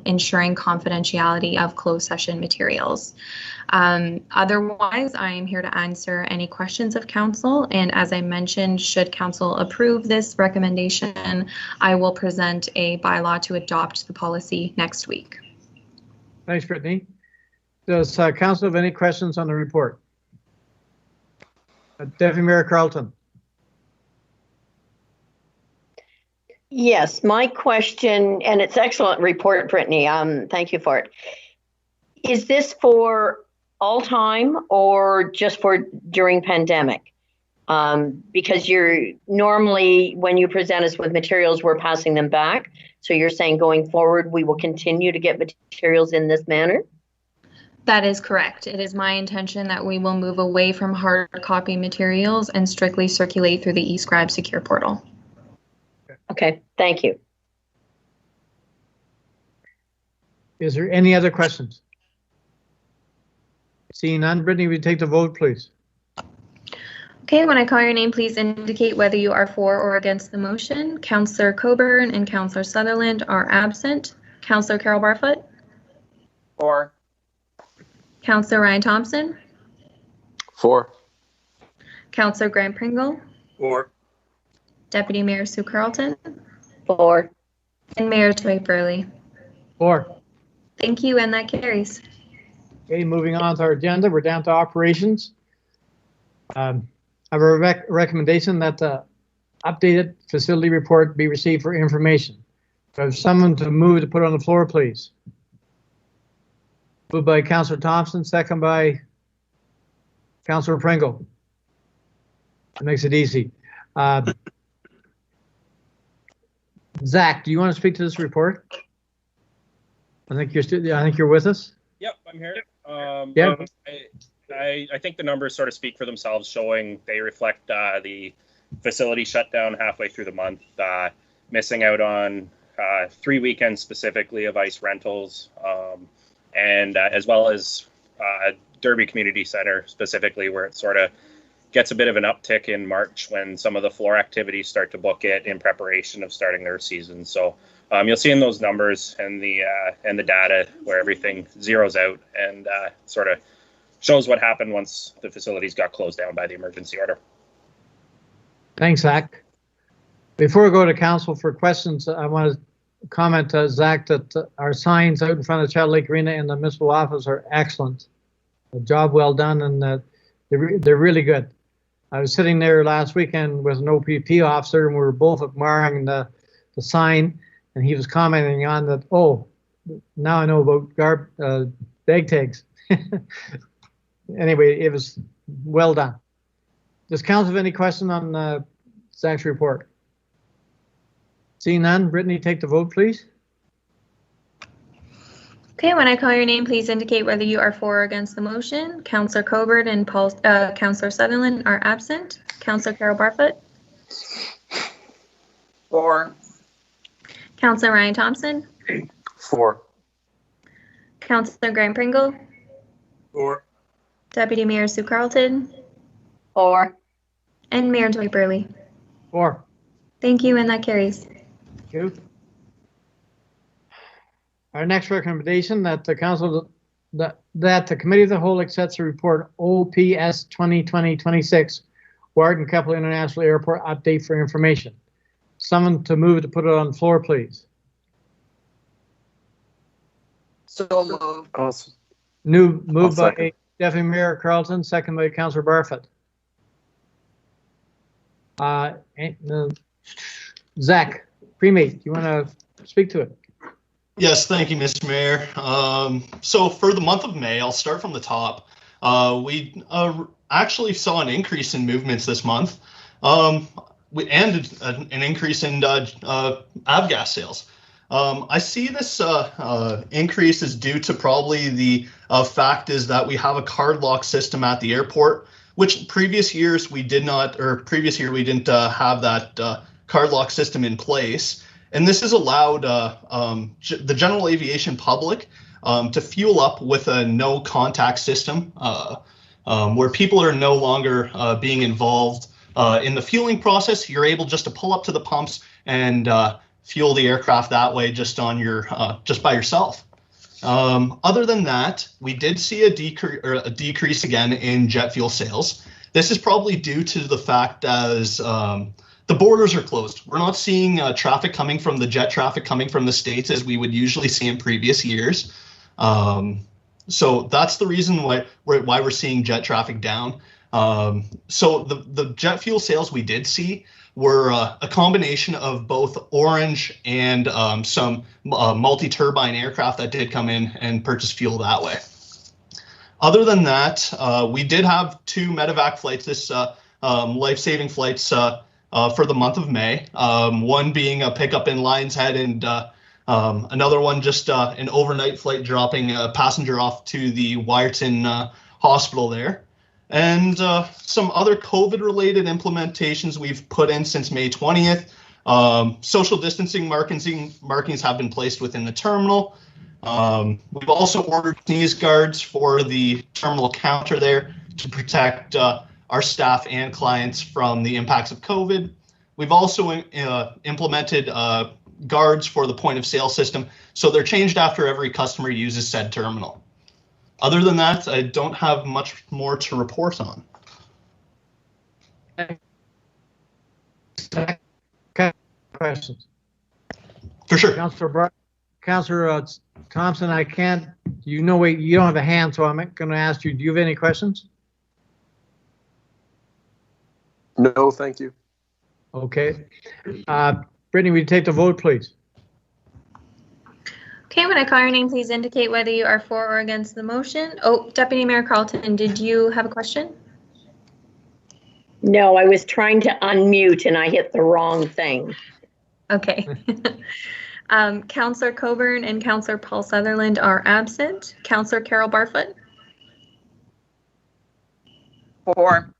ensuring confidentiality of closed session materials. Otherwise, I am here to answer any questions of council, and as I mentioned, should council approve this recommendation, I will present a bylaw to adopt the policy next week. Thanks, Brittany. Does council have any questions on the report? Deputy Mayor Carlton. Yes, my question, and it's excellent report, Brittany. Thank you for it. Is this for all time or just for during pandemic? Because you're normally, when you present us with materials, we're passing them back. So you're saying going forward, we will continue to get materials in this manner? That is correct. It is my intention that we will move away from hard copy materials and strictly circulate through the eScribe secure portal. Okay, thank you. Is there any other questions? Seeing none, Brittany, will you take the vote, please? Okay, when I call your name, please indicate whether you are for or against the motion. Councillor Coburn and Councillor Sutherland are absent. Councillor Carol Barfoot? For. Councillor Ryan Thompson? For. Councillor Graham Pringle? For. Deputy Mayor Sue Carlton? For. And Mayor Dwight Burley? For. Thank you, and that carries. Okay, moving on to our agenda, we're down to operations. I have a recommendation that the updated facility report be received for information. So if someone to move to put on the floor, please. Moved by Councillor Thompson, second by Councillor Pringle. That makes it easy. Zach, do you want to speak to this report? I think you're with us. Yep, I'm here. Yeah. I think the numbers sort of speak for themselves, showing they reflect the facility shutdown halfway through the month, missing out on 3 weekends specifically of ice rentals, and as well as Derby Community Center specifically, where it sort of gets a bit of an uptick in March when some of the floor activities start to book it in preparation of starting their season. So you'll see in those numbers and the data where everything zeroes out and sort of shows what happened once the facilities got closed down by the emergency order. Thanks, Zach. Before we go to council for questions, I want to comment, Zach, that our signs out in front of Child Lake Arena and the municipal office are excellent. A job well done, and they're really good. I was sitting there last weekend with an OPP officer, and we were both admiring the sign, and he was commenting on that. Oh, now I know about bag tags. Anyway, it was well done. Does council have any question on Zach's report? Seeing none, Brittany, take the vote, please. Okay, when I call your name, please indicate whether you are for or against the motion. Councillor Coburn and Councillor Sutherland are absent. Councillor Carol Barfoot. For. Councillor Ryan Thompson. For. Councillor Graham Pringle. For. Deputy Mayor Sue Carlton. For. And Mayor Dwight Burley. For. Thank you, and that carries. Thank you. Our next recommendation that the council, that the committee of the whole accepts the report OPS 2020-26 Wharton Keppel International Airport update for information. Someone to move to put it on the floor, please. So moved. Awesome. Moved by Deputy Mayor Carlton, second by Councillor Barfoot. Zach, Premate, do you want to speak to it? Yes, thank you, Mr. Mayor. So for the month of May, I'll start from the top. We actually saw an increase in movements this month, and an increase in avgas sales. I see this increase is due to probably the fact is that we have a card lock system at the airport, which previous years we did not, or previous year we didn't have that card lock system in place. And this has allowed the general aviation public to fuel up with a no contact system where people are no longer being involved in the fueling process. You're able just to pull up to the pumps and fuel the aircraft that way just on your just by yourself. Other than that, we did see a decrease again in jet fuel sales. This is probably due to the fact as the borders are closed. We're not seeing traffic coming from the jet traffic coming from the States as we would usually see in previous years. So that's the reason why we're seeing jet traffic down. So the jet fuel sales we did see were a combination of both orange and some multi-turbine aircraft that did come in and purchase fuel that way. Other than that, we did have 2 medevac flights, this life-saving flights for the month of May. One being a pickup in Lion's Head, and another one just an overnight flight dropping a passenger off to the Wyerton hospital there. And some other COVID-related implementations we've put in since May 20th. Social distancing markings have been placed within the terminal. We've also ordered sneeze guards for the terminal counter there to protect our staff and clients from the impacts of COVID. We've also implemented guards for the point of sale system, so they're changed after every customer uses said terminal. Other than that, I don't have much more to report on. Questions? For sure. Councillor Thompson, I can't, you don't have a hand, so I'm going to ask you, do you have any questions? No, thank you. Okay. Brittany, will you take the vote, please? Okay, when I call your name, please indicate whether you are for or against the motion. Oh, Deputy Mayor Carlton, did you have a question? No, I was trying to unmute and I hit the wrong thing. Okay. Councillor Coburn and Councillor Paul Sutherland are absent. Councillor Carol Barfoot? For.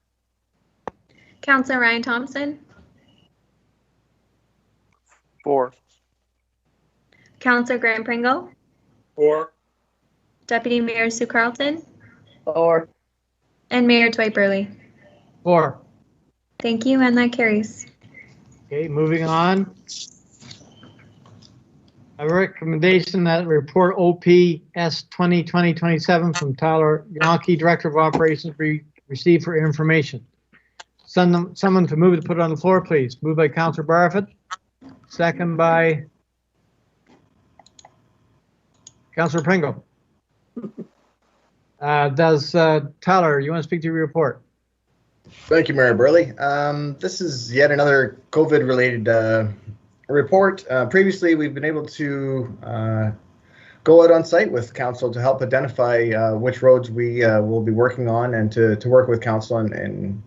Councillor Ryan Thompson? For. Councillor Graham Pringle? For. Deputy Mayor Sue Carlton? For. And Mayor Dwight Burley? For. Thank you, and that carries. Okay, moving on. A recommendation that report OPS 2020-27 from Tyler Yonke, Director of Operations, be received for information. Someone to move to put it on the floor, please. Moved by Councillor Barfoot, second by Councillor Pringle. Tyler, you want to speak to your report? Thank you, Mayor Burley. This is yet another COVID-related report. Previously, we've been able to go out on site with council to help identify which roads we will be working on, and to work with council and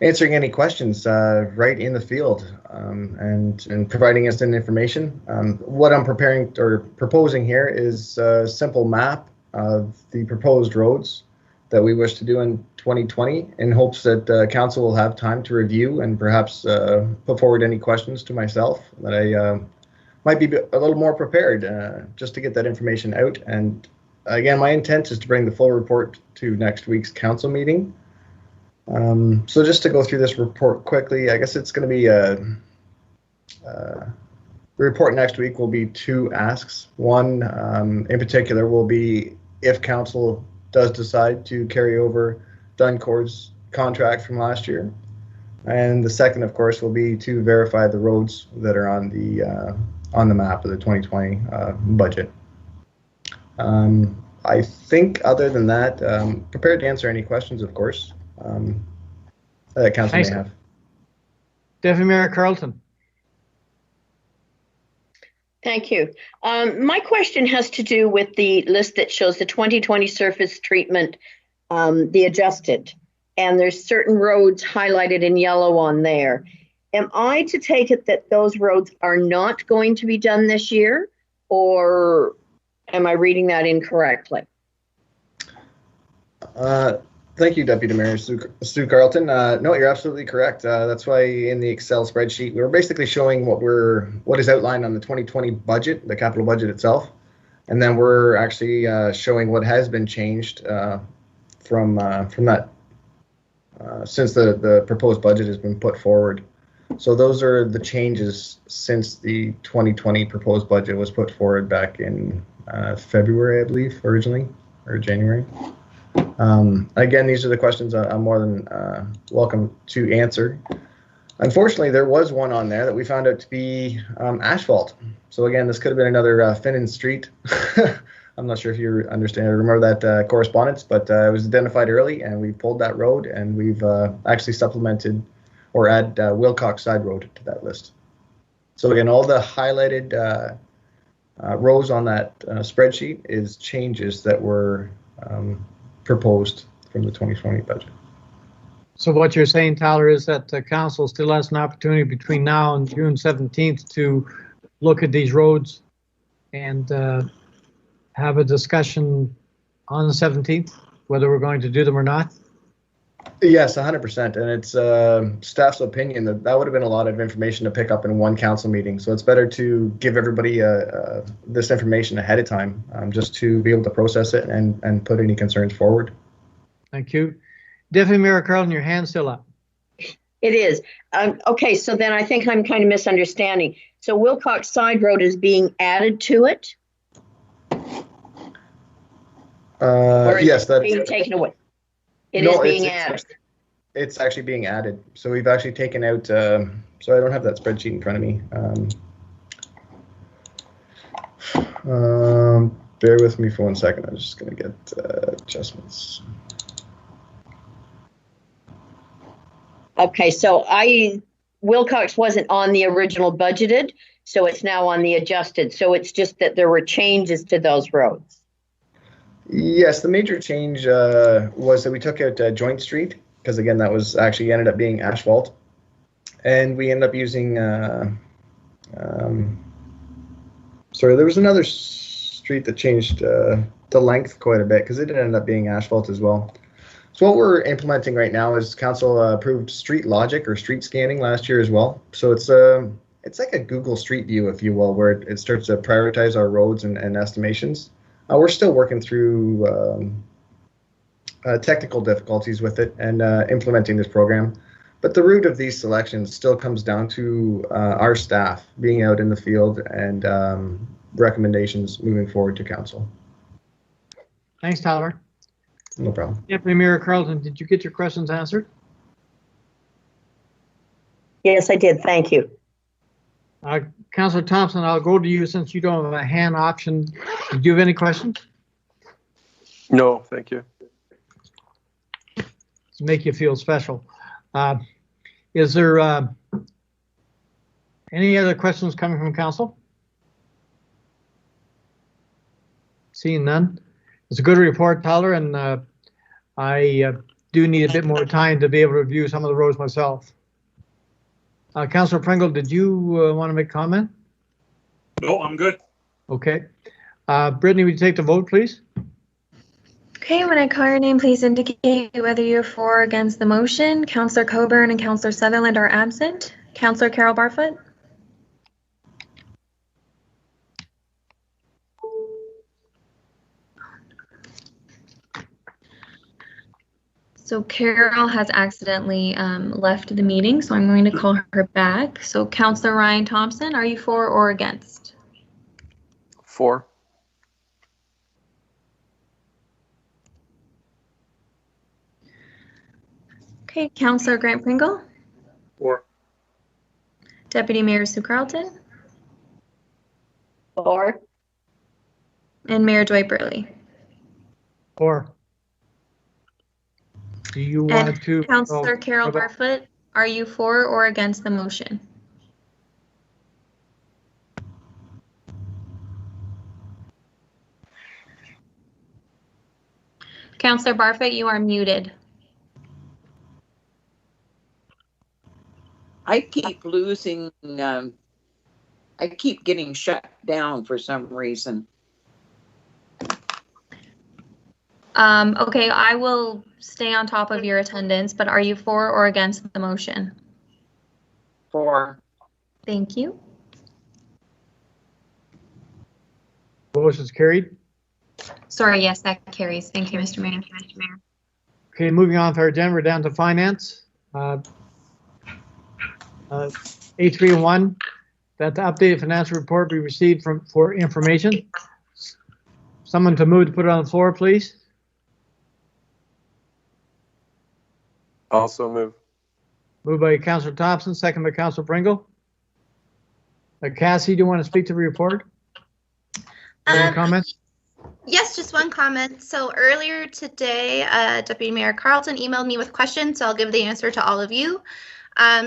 answering any questions right in the field, and providing us information. What I'm preparing or proposing here is a simple map of the proposed roads that we wish to do in 2020, in hopes that council will have time to review and perhaps put forward any questions to myself, that I might be a little more prepared just to get that information out. And again, my intent is to bring the full report to next week's council meeting. So just to go through this report quickly, I guess it's going to be the report next week will be two asks. One in particular will be if council does decide to carry over Duncord's contract from last year. And the second, of course, will be to verify the roads that are on the map of the 2020 budget. I think other than that, prepared to answer any questions, of course, that council may have. Deputy Mayor Carlton. Thank you. My question has to do with the list that shows the 2020 surface treatment, the adjusted, and there's certain roads highlighted in yellow on there. Am I to take it that those roads are not going to be done this year, or am I reading that incorrectly? Thank you, Deputy Mayor Stu Carlton. No, you're absolutely correct. That's why in the Excel spreadsheet, we're basically showing what is outlined on the 2020 budget, the capital budget itself. And then we're actually showing what has been changed from that since the proposed budget has been put forward. So those are the changes since the 2020 proposed budget was put forward back in February, I believe, originally, or January. Again, these are the questions I'm more than welcome to answer. Unfortunately, there was one on there that we found out to be asphalt. So again, this could have been another Finnan Street. I'm not sure if you understand or remember that correspondence, but it was identified early, and we pulled that road, and we've actually supplemented or add Wilcox Side Road to that list. So again, all the highlighted rows on that spreadsheet is changes that were proposed from the 2020 budget. So what you're saying, Tyler, is that the council still has an opportunity between now and June 17th to look at these roads and have a discussion on the 17th, whether we're going to do them or not? Yes, 100%. And it's staff's opinion that would have been a lot of information to pick up in one council meeting. So it's better to give everybody this information ahead of time, just to be able to process it and put any concerns forward. Thank you. Deputy Mayor Carlton, your hand's still up. It is. Okay, so then I think I'm kind of misunderstanding. So Wilcox Side Road is being added to it? Yes, that's being taken away. It is being added. It's actually being added. So we've actually taken out, so I don't have that spreadsheet in front of me. Bear with me for 1 second. I'm just going to get adjustments. Okay, so Wilcox wasn't on the original budgeted, so it's now on the adjusted. So it's just that there were changes to those roads. Yes, the major change was that we took out Joint Street, because again, that was actually ended up being asphalt. And we ended up using, sorry, there was another street that changed the length quite a bit, because it ended up being asphalt as well. So what we're implementing right now is council approved street logic or street scanning last year as well. So it's like a Google Street View, if you will, where it starts to prioritize our roads and estimations. We're still working through technical difficulties with it and implementing this program. But the root of these selections still comes down to our staff being out in the field and recommendations moving forward to council. Thanks, Tyler. No problem. Deputy Mayor Carlton, did you get your questions answered? Yes, I did. Thank you. Councillor Thompson, I'll go to you since you don't have a hand option. Do you have any questions? No, thank you. To make you feel special. Is there any other questions coming from council? Seeing none. It's a good report, Tyler, and I do need a bit more time to be able to review some of the roads myself. Councillor Pringle, did you want to make a comment? No, I'm good. Okay. Brittany, would you take the vote, please? Okay, when I call your name, please indicate whether you're for or against the motion. Councillor Coburn and Councillor Sutherland are absent. Councillor Carol Barfoot? So Carol has accidentally left the meeting, so I'm going to call her back. So Councillor Ryan Thompson, are you for or against? For. Okay, Councillor Grant Pringle? For. Deputy Mayor Sue Carlton? For. And Mayor Dwight Burley? For. Do you want to? Councillor Carol Barfoot, are you for or against the motion? Councillor Barfoot, you are muted. I keep losing, I keep getting shut down for some reason. Okay, I will stay on top of your attendance, but are you for or against the motion? For. Thank you. Motion's carried. Sorry, yes, that carries. Thank you, Mr. Mayor. Okay, moving on to our agenda, we're down to finance. A301, that the updated financial report be received for information. Someone to move to put it on the floor, please. Also move. Moved by Councillor Thompson, second by Councillor Pringle. Cassie, do you want to speak to the report? Any comments? Yes, just one comment. So earlier today, Deputy Mayor Carlton emailed me with questions, so I'll give the answer to all of you.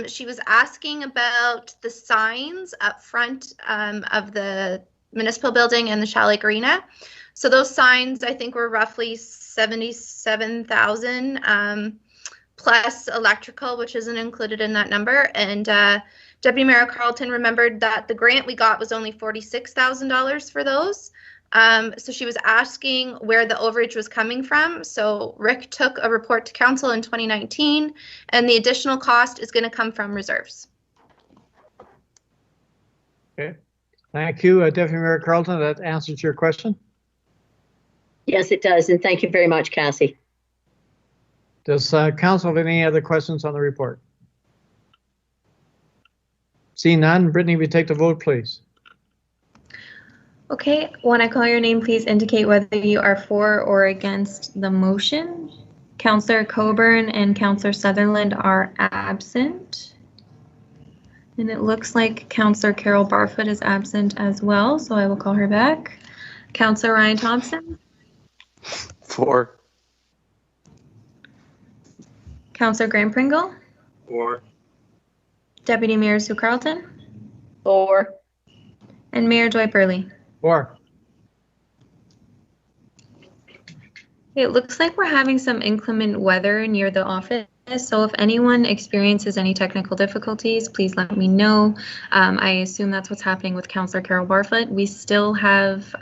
She was asking about the signs up front of the municipal building and the Shell Lake Arena. So those signs, I think, were roughly 77,000 plus electrical, which isn't included in that number. And Deputy Mayor Carlton remembered that the grant we got was only $46,000 for those. So she was asking where the overage was coming from. So Rick took a report to council in 2019, and the additional cost is going to come from reserves. Okay, thank you, Deputy Mayor Carlton. That answers your question. Yes, it does. And thank you very much, Cassie. Does council have any other questions on the report? Seeing none, Brittany, we take the vote, please. Okay, when I call your name, please indicate whether you are for or against the motion. Councillor Coburn and Councillor Sutherland are absent. And it looks like Councillor Carol Barfoot is absent as well, so I will call her back. Councillor Ryan Thompson? For. Councillor Graham Pringle? For. Deputy Mayor Sue Carlton? For. And Mayor Dwight Burley? For. It looks like we're having some inclement weather near the office, so if anyone experiences any technical difficulties, please let me know. I assume that's what's happening with Councillor Carol Barfoot. We still have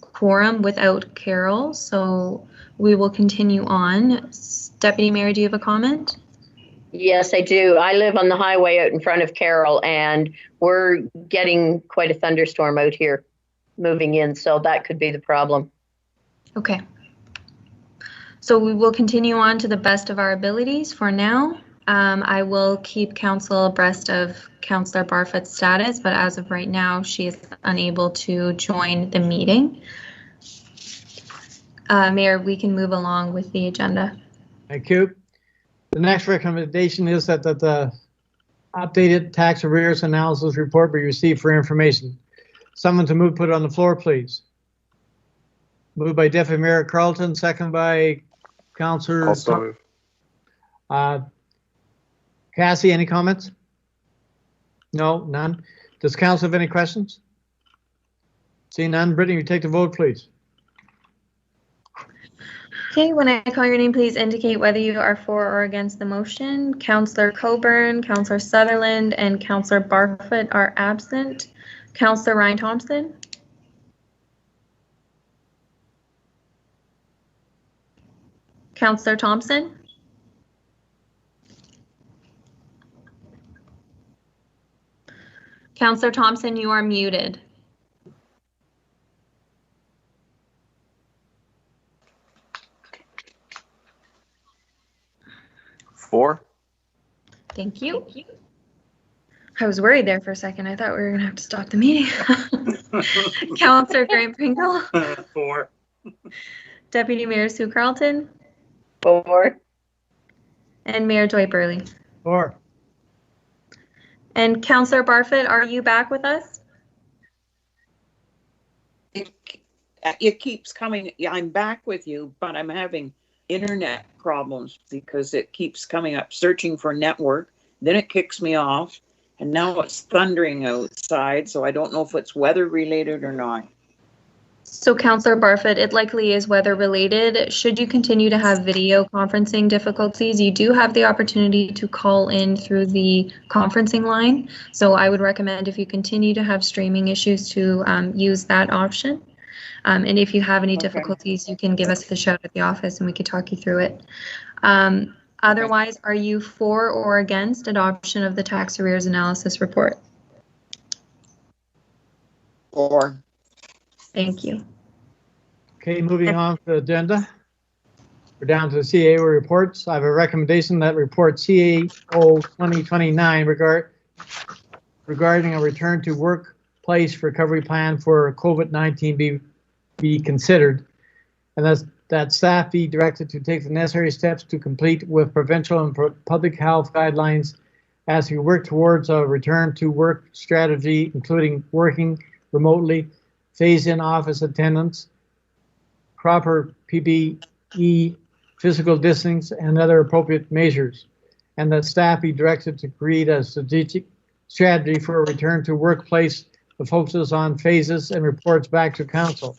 quorum without Carol, so we will continue on. Deputy Mayor, do you have a comment? Yes, I do. I live on the highway out in front of Carroll, and we're getting quite a thunderstorm out here moving in, so that could be the problem. Okay. So we will continue on to the best of our abilities for now. I will keep council abreast of Councillor Barfoot's status, but as of right now, she is unable to join the meeting. Mayor, we can move along with the agenda. Thank you. The next recommendation is that the updated tax arrears analysis report be received for information. Someone to move, put it on the floor, please. Moved by Deputy Mayor Carlton, second by Councillor. Also, Cassie, any comments? No, none. Does council have any questions? See none. Brittany, you take the vote, please. Okay, when I call your name, please indicate whether you are for or against the motion. Councillor Coburn, Councillor Sutherland, and Councillor Barfoot are absent. Councillor Ryan Thompson? Councillor Thompson? Councillor Thompson, you are muted. four. Thank you. I was worried there for a second. I thought we were going to have to stop the meeting. Councillor Grant Pringle? 4. Deputy Mayor Sue Carlton? 4. And Mayor Dwight Burley? 4. And Councillor Barfoot, are you back with us? It keeps coming. Yeah, I'm back with you, but I'm having internet problems because it keeps coming up searching for network. Then it kicks me off, and now it's thundering outside, so I don't know if it's weather related or not. So Councillor Barfoot, it likely is weather related. Should you continue to have video conferencing difficulties, you do have the opportunity to call in through the conferencing line. So I would recommend, if you continue to have streaming issues, to use that option. And if you have any difficulties, you can give us a shout at the office and we could talk you through it. Otherwise, are you for or against adoption of the tax arrears analysis report? 4. Thank you. Okay, moving on to the agenda. We're down to the CAO reports. I have a recommendation that report CAO 2029 regarding a return to workplace recovery plan for COVID-19 be considered, and that staff be directed to take the necessary steps to complete with provincial and public health guidelines as we work towards a return to work strategy, including working remotely, phase in office attendance, proper PPE, physical distancing, and other appropriate measures, and that staff be directed to create a strategic strategy for a return to workplace that focuses on phases and reports back to council.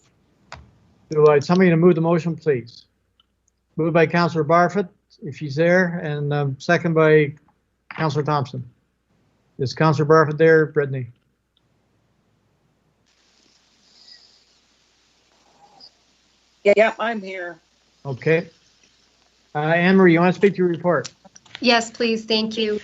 Do I somebody to move the motion, please? Moved by Councillor Barfoot, if she's there, and second by Councillor Thompson. Is Councillor Barfoot there, Brittany? Yeah, I'm here. Okay. Anne-Marie, you want to speak to your report? Yes, please. Thank you.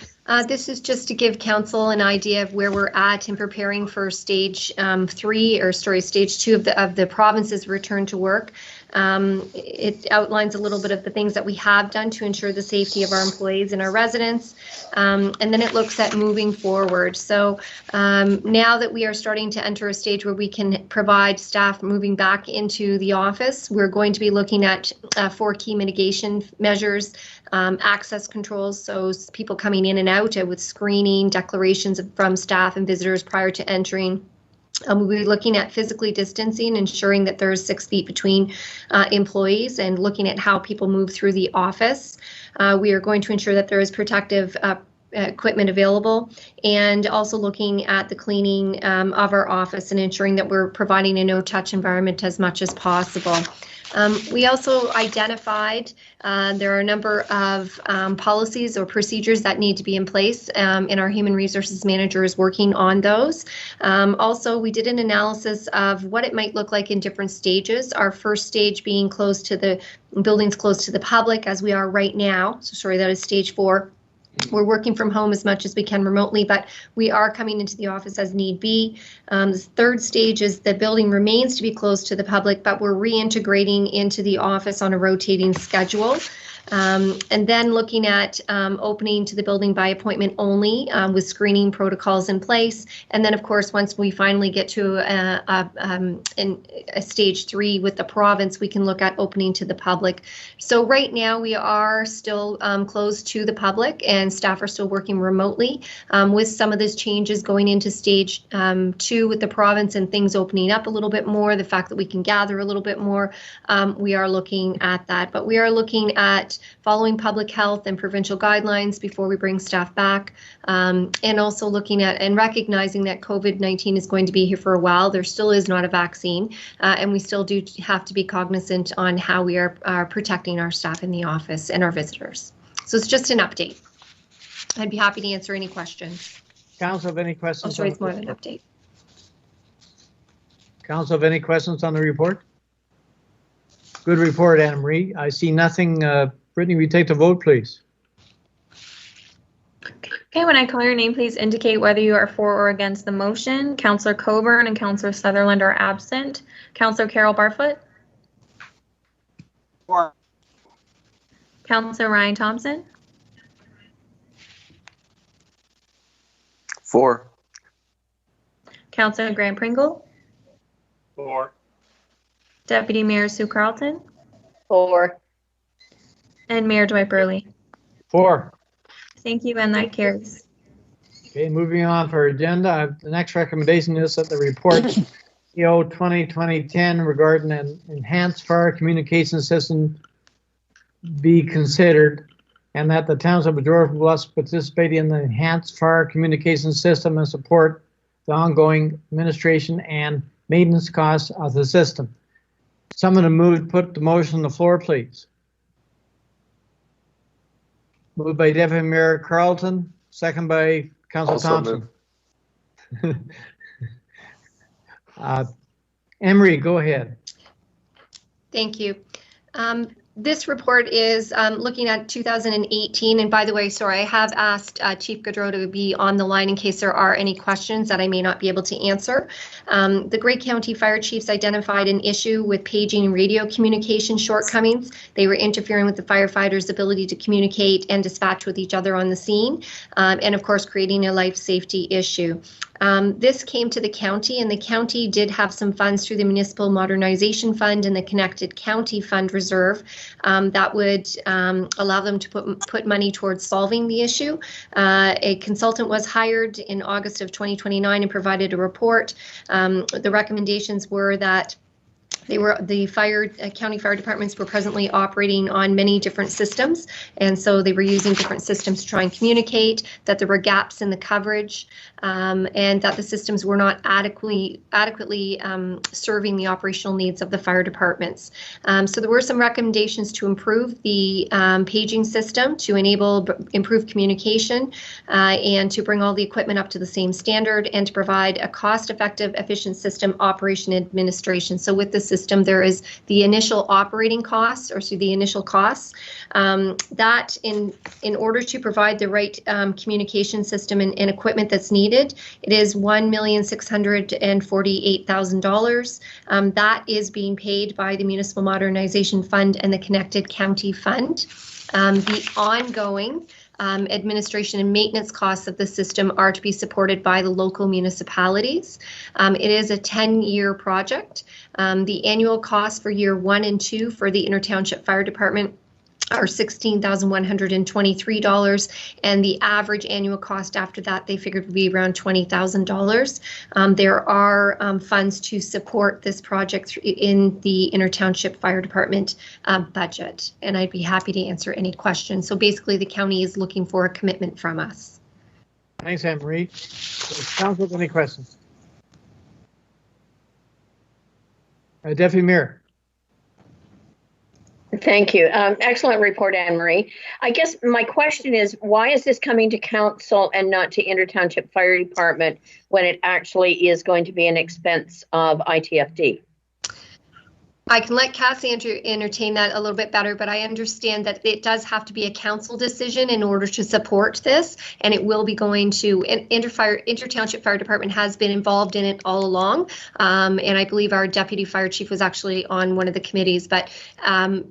This is just to give council an idea of where we're at in preparing for stage 3 or stage 2 of the province's return to work. It outlines a little bit of the things that we have done to ensure the safety of our employees and our residents, and then it looks at moving forward. So now that we are starting to enter a stage where we can provide staff moving back into the office, we're going to be looking at 4 key mitigation measures. Access controls, so people coming in and out with screening, declarations from staff and visitors prior to entering. We'll be looking at physically distancing, ensuring that there's 6 feet between employees, and looking at how people move through the office. We are going to ensure that there is protective equipment available, and also looking at the cleaning of our office and ensuring that we're providing a no-touch environment as much as possible. We also identified there are a number of policies or procedures that need to be in place, and our human resources manager is working on those. Also, we did an analysis of what it might look like in different stages. Our first stage being close to the buildings, close to the public, as we are right now. So sorry, that is stage 4. We're working from home as much as we can remotely, but we are coming into the office as need be. The third stage is the building remains to be closed to the public, but we're reintegrating into the office on a rotating schedule. And then looking at opening to the building by appointment only with screening protocols in place. And then, of course, once we finally get to a stage 3 with the province, we can look at opening to the public. So right now we are still closed to the public, and staff are still working remotely. With some of these changes going into stage 2 with the province and things opening up a little bit more, the fact that we can gather a little bit more, we are looking at that. But we are looking at following public health and provincial guidelines before we bring staff back, and also looking at and recognizing that COVID-19 is going to be here for a while. There still is not a vaccine, and we still do have to be cognizant on how we are protecting our staff in the office and our visitors. So it's just an update. I'd be happy to answer any questions. Council, have any questions? Oh, sorry, it's more of an update. Council, have any questions on the report? Good report, Anna Marie. I see nothing. Brittany, will you take the vote, please? Okay, when I call your name, please indicate whether you are for or against the motion. Councillor Coburn and Councillor Sutherland are absent. Councillor Carol Barfoot? For. Councillor Ryan Thompson? For. Councillor Grant Pringle? For. Deputy Mayor Sue Carlton? For. And Mayor Dwight Burley? For. Thank you, and that carries. Okay, moving on for agenda. The next recommendation is that the report EO 2020-10 regarding an enhanced fire communication system be considered, and that the Township of Georgian Bluffs participate in the enhanced fire communication system and support the ongoing administration and maintenance costs of the system. Someone to move, put the motion on the floor, please. Moved by Deputy Mayor Carlton, second by Councillor Thompson. Emery, go ahead. Thank you. This report is looking at 2018, and by the way, sorry, I have asked Chief Gaudreau to be on the line in case there are any questions that I may not be able to answer. The Grey County Fire Chiefs identified an issue with paging and radio communication shortcomings. They were interfering with the firefighters' ability to communicate and dispatch with each other on the scene, and of course creating a life safety issue. This came to the county, and the county did have some funds through the Municipal Modernization Fund and the Connected County Fund Reserve that would allow them to put money towards solving the issue. A consultant was hired in August of 2029 and provided a report. The recommendations were that the county fire departments were presently operating on many different systems, and so they were using different systems to try and communicate, that there were gaps in the coverage, and that the systems were not adequately serving the operational needs of the fire departments. So there were some recommendations to improve the paging system, to enable improved communication, and to bring all the equipment up to the same standard, and to provide a cost-effective, efficient system operation administration. So with this system, there is the initial operating costs, or so the initial costs, that in order to provide the right communication system and equipment that's needed, it is $1,648,000. That is being paid by the Municipal Modernization Fund and the Connected County Fund. The ongoing administration and maintenance costs of the system are to be supported by the local municipalities. It is a 10-year project. The annual cost for year 1 and 2 for the Inter-Township Fire Department are $16,123, and the average annual cost after that they figured would be around $20,000. There are funds to support this project in the Inter-Township Fire Department budget, and I'd be happy to answer any questions. So basically the county is looking for a commitment from us. Thanks, Anne-Marie. Council, any questions? Deputy Mayor. Thank you. Excellent report, Anne-Marie. I guess my question is, why is this coming to council and not to Inter-Township Fire Department when it actually is going to be an expense of ITFD? I can let Cassie entertain that a little bit better, but I understand that it does have to be a council decision in order to support this, and it will be going to Inter-Township Fire Department has been involved in it all along, and I believe our deputy fire chief was actually on one of the committees, but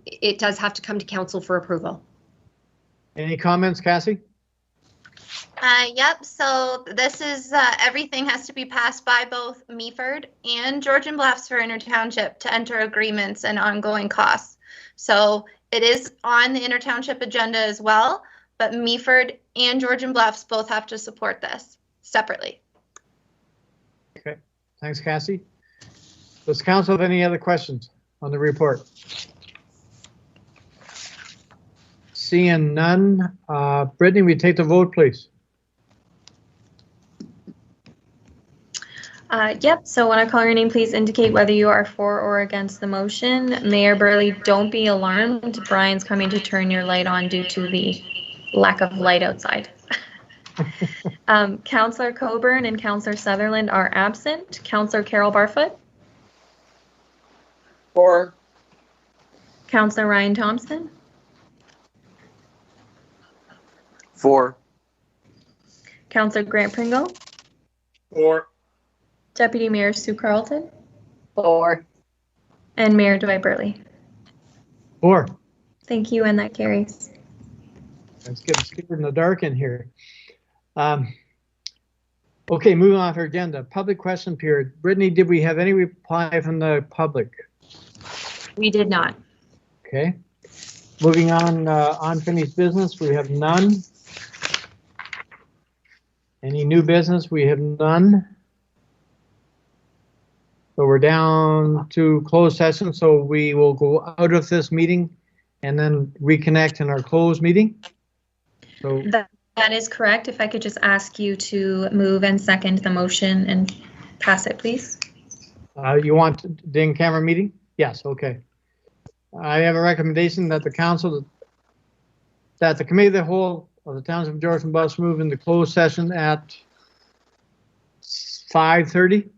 it does have to come to council for approval. Any comments, Cassie? Yep, so this is, everything has to be passed by both Meaford and Georgian Bluffs for Inter-Township to enter agreements and ongoing costs. So it is on the Inter-Township agenda as well, but Meaford and Georgian Bluffs both have to support this separately. Okay, thanks, Cassie. Does council have any other questions on the report? Seeing none, Brittany, we take the vote, please. Yep, so when I call your name, please indicate whether you are for or against the motion. Mayor Burley, don't be alarmed. Brian's coming to turn your light on due to the lack of light outside. Councillor Coburn and Councillor Sutherland are absent. Councillor Carol Barfoot. For. Councillor Ryan Thompson. For. Councillor Grant Pringle. For. Deputy Mayor Sue Carlton. For. And Mayor Dwight Burley. For. Thank you, and that carries. Let's get scared in the dark in here. Okay, moving on to our agenda. Public question period. Brittany, did we have any reply from the public? We did not. Okay. Moving on, unfinished business, we have none. Any new business? We have none. So we're down to closed session, so we will go out of this meeting and then reconnect in our closed meeting. So that is correct. If I could just ask you to move and second the motion and pass it, please. You want the in-camera meeting? Yes, okay. I have a recommendation that the council, that the committee of the whole of the Township of Georgian Bluffs move into closed session at 5:30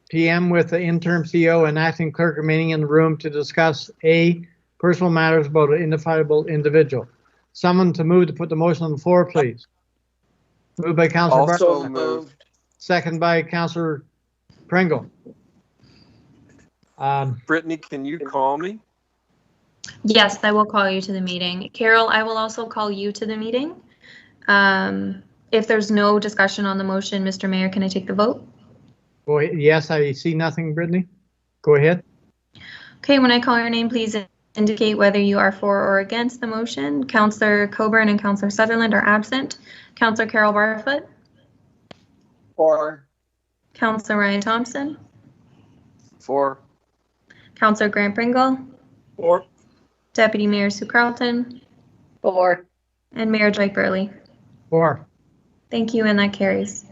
p.m. with the interim CEO and acting clerk remaining in the room to discuss A, personal matters about an identifiable individual. Someone to move to put the motion on the floor, please. Moved by Councillor Also Bartlett. moved. Second by Councillor Pringle. Brittany, can you call me? Yes, I will call you to the meeting. Carol, I will also call you to the meeting. If there's no discussion on the motion, Mr. Mayor, can I take the vote? Go ahead. Yes, I see nothing, Brittany. Go ahead. Okay, when I call your name, please indicate whether you are for or against the motion. Councillor Coburn and Councillor Sutherland are absent. Councillor Carol Barfoot. For. Councillor Ryan Thompson. For. Councillor Grant Pringle. For. Deputy Mayor Sue Carlton. For. And Mayor Dwight Burley. For. Thank you, and that carries.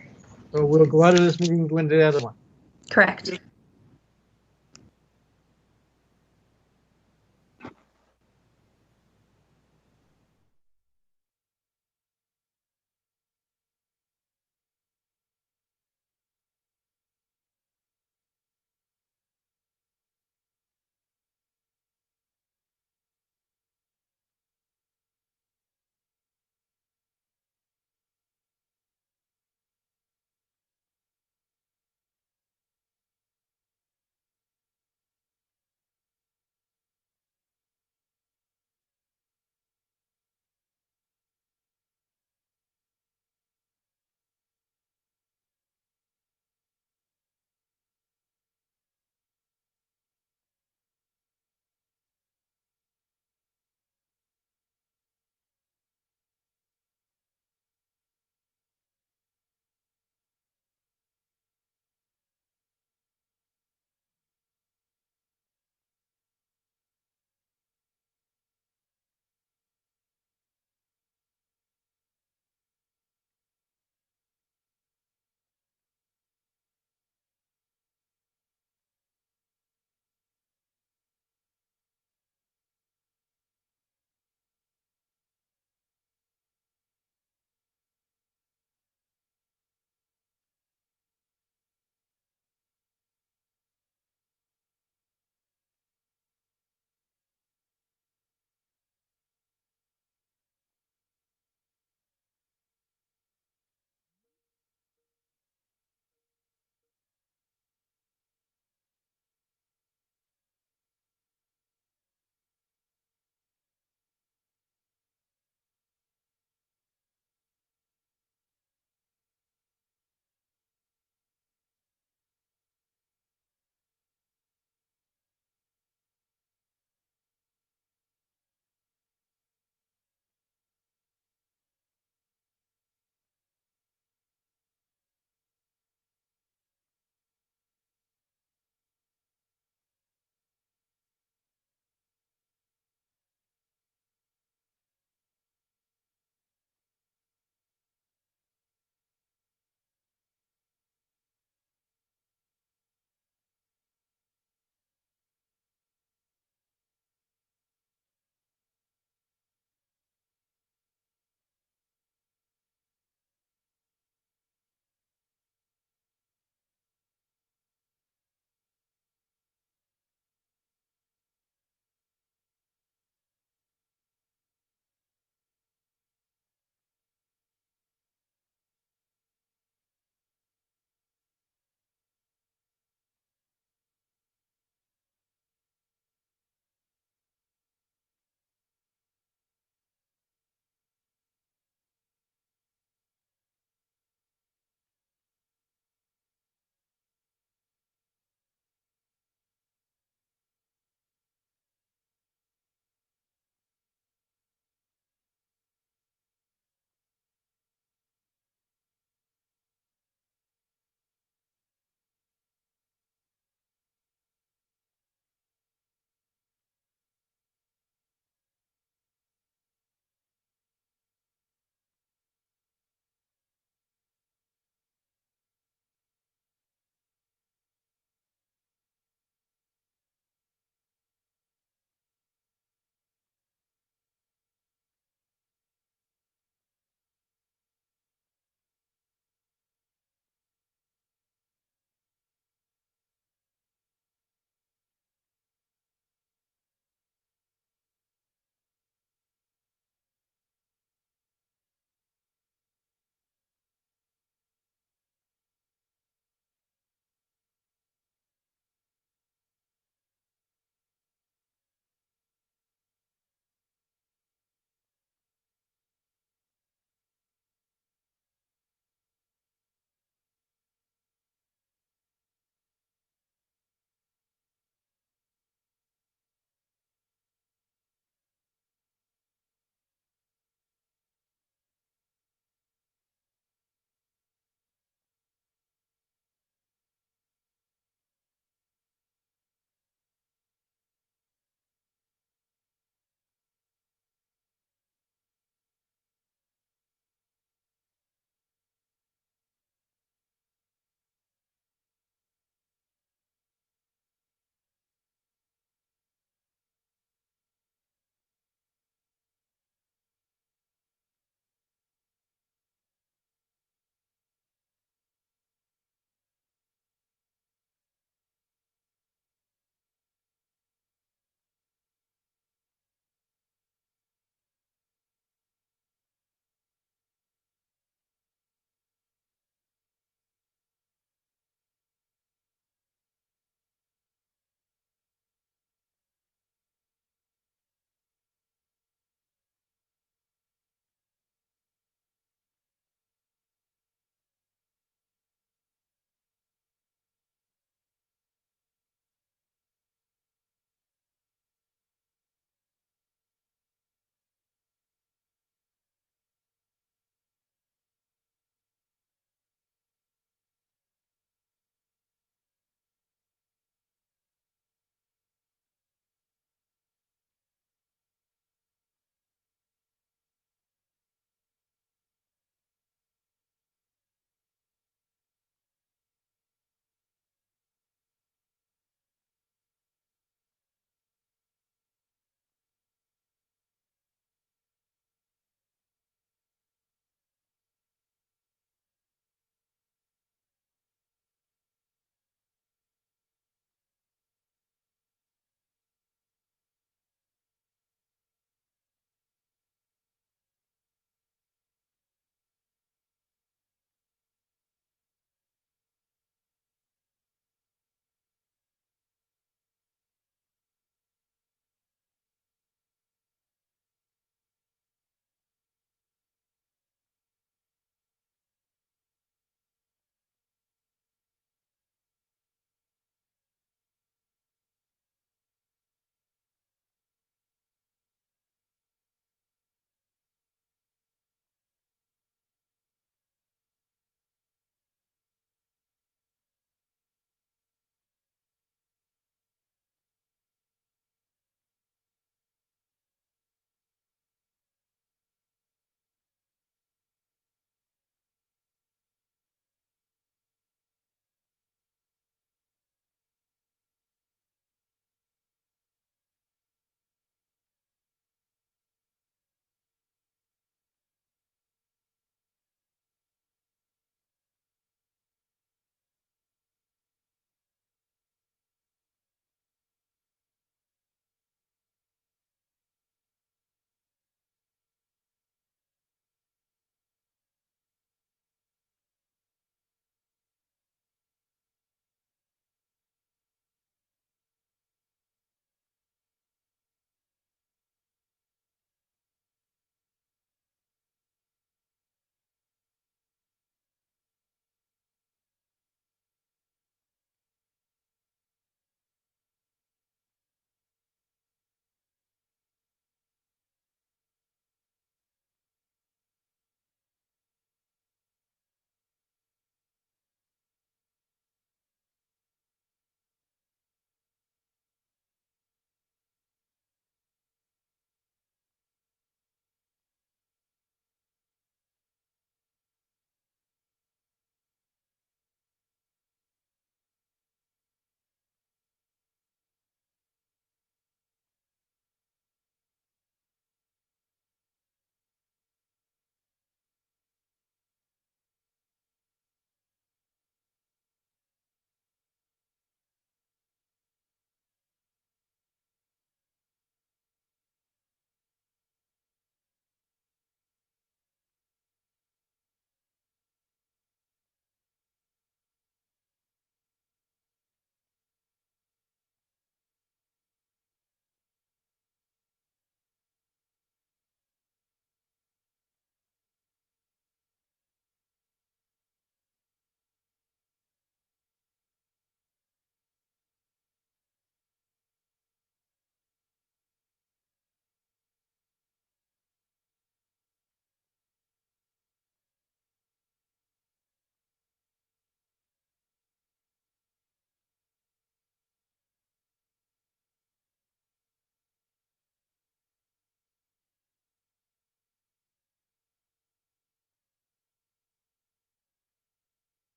So we'll go out of this meeting and go into the other one. Correct.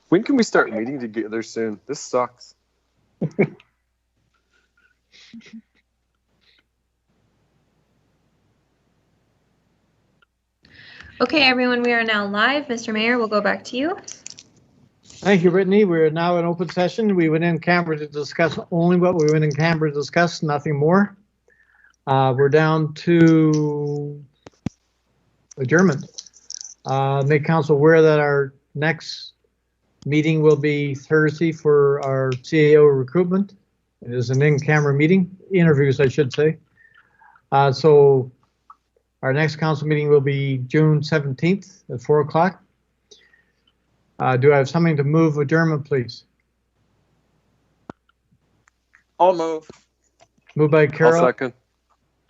When can we start meeting together soon? This sucks. Okay, everyone, we are now live. Mr. Mayor, we'll go back to you. Thank you, Brittany. We're now in open session. We went in camera to discuss only what we went in camera to discuss, nothing more. We're down to adjournment. Make council aware that our next meeting will be Thursday for our CAO recruitment. It is an in-camera meeting, interviews, I should say. So our next council meeting will be June 17th at 4 o'clock. Do I have something to move adjournment, please? I'll move. Moved by Carol. I'll second.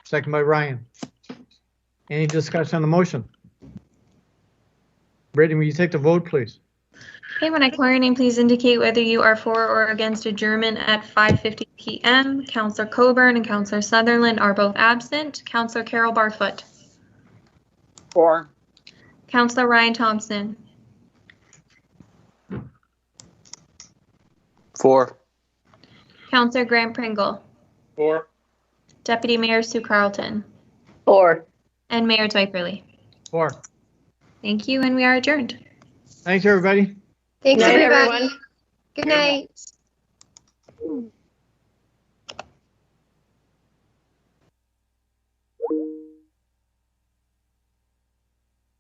Second by Ryan. Any discussion on the motion? Brittany, will you take the vote, please? Okay, when I call your name, please indicate whether you are for or against adjournment at 5:50 p.m. Councillor Coburn and Councillor Sutherland are both absent. Councillor Carol Barfoot. For. Councillor Ryan Thompson. For. Councillor Grant Pringle. For. Deputy Mayor Sue Carlton. For. And Mayor Twyperly. For. Thank you, and we are adjourned. Thanks, everybody. Thanks, Night, everybody. everyone. Good night.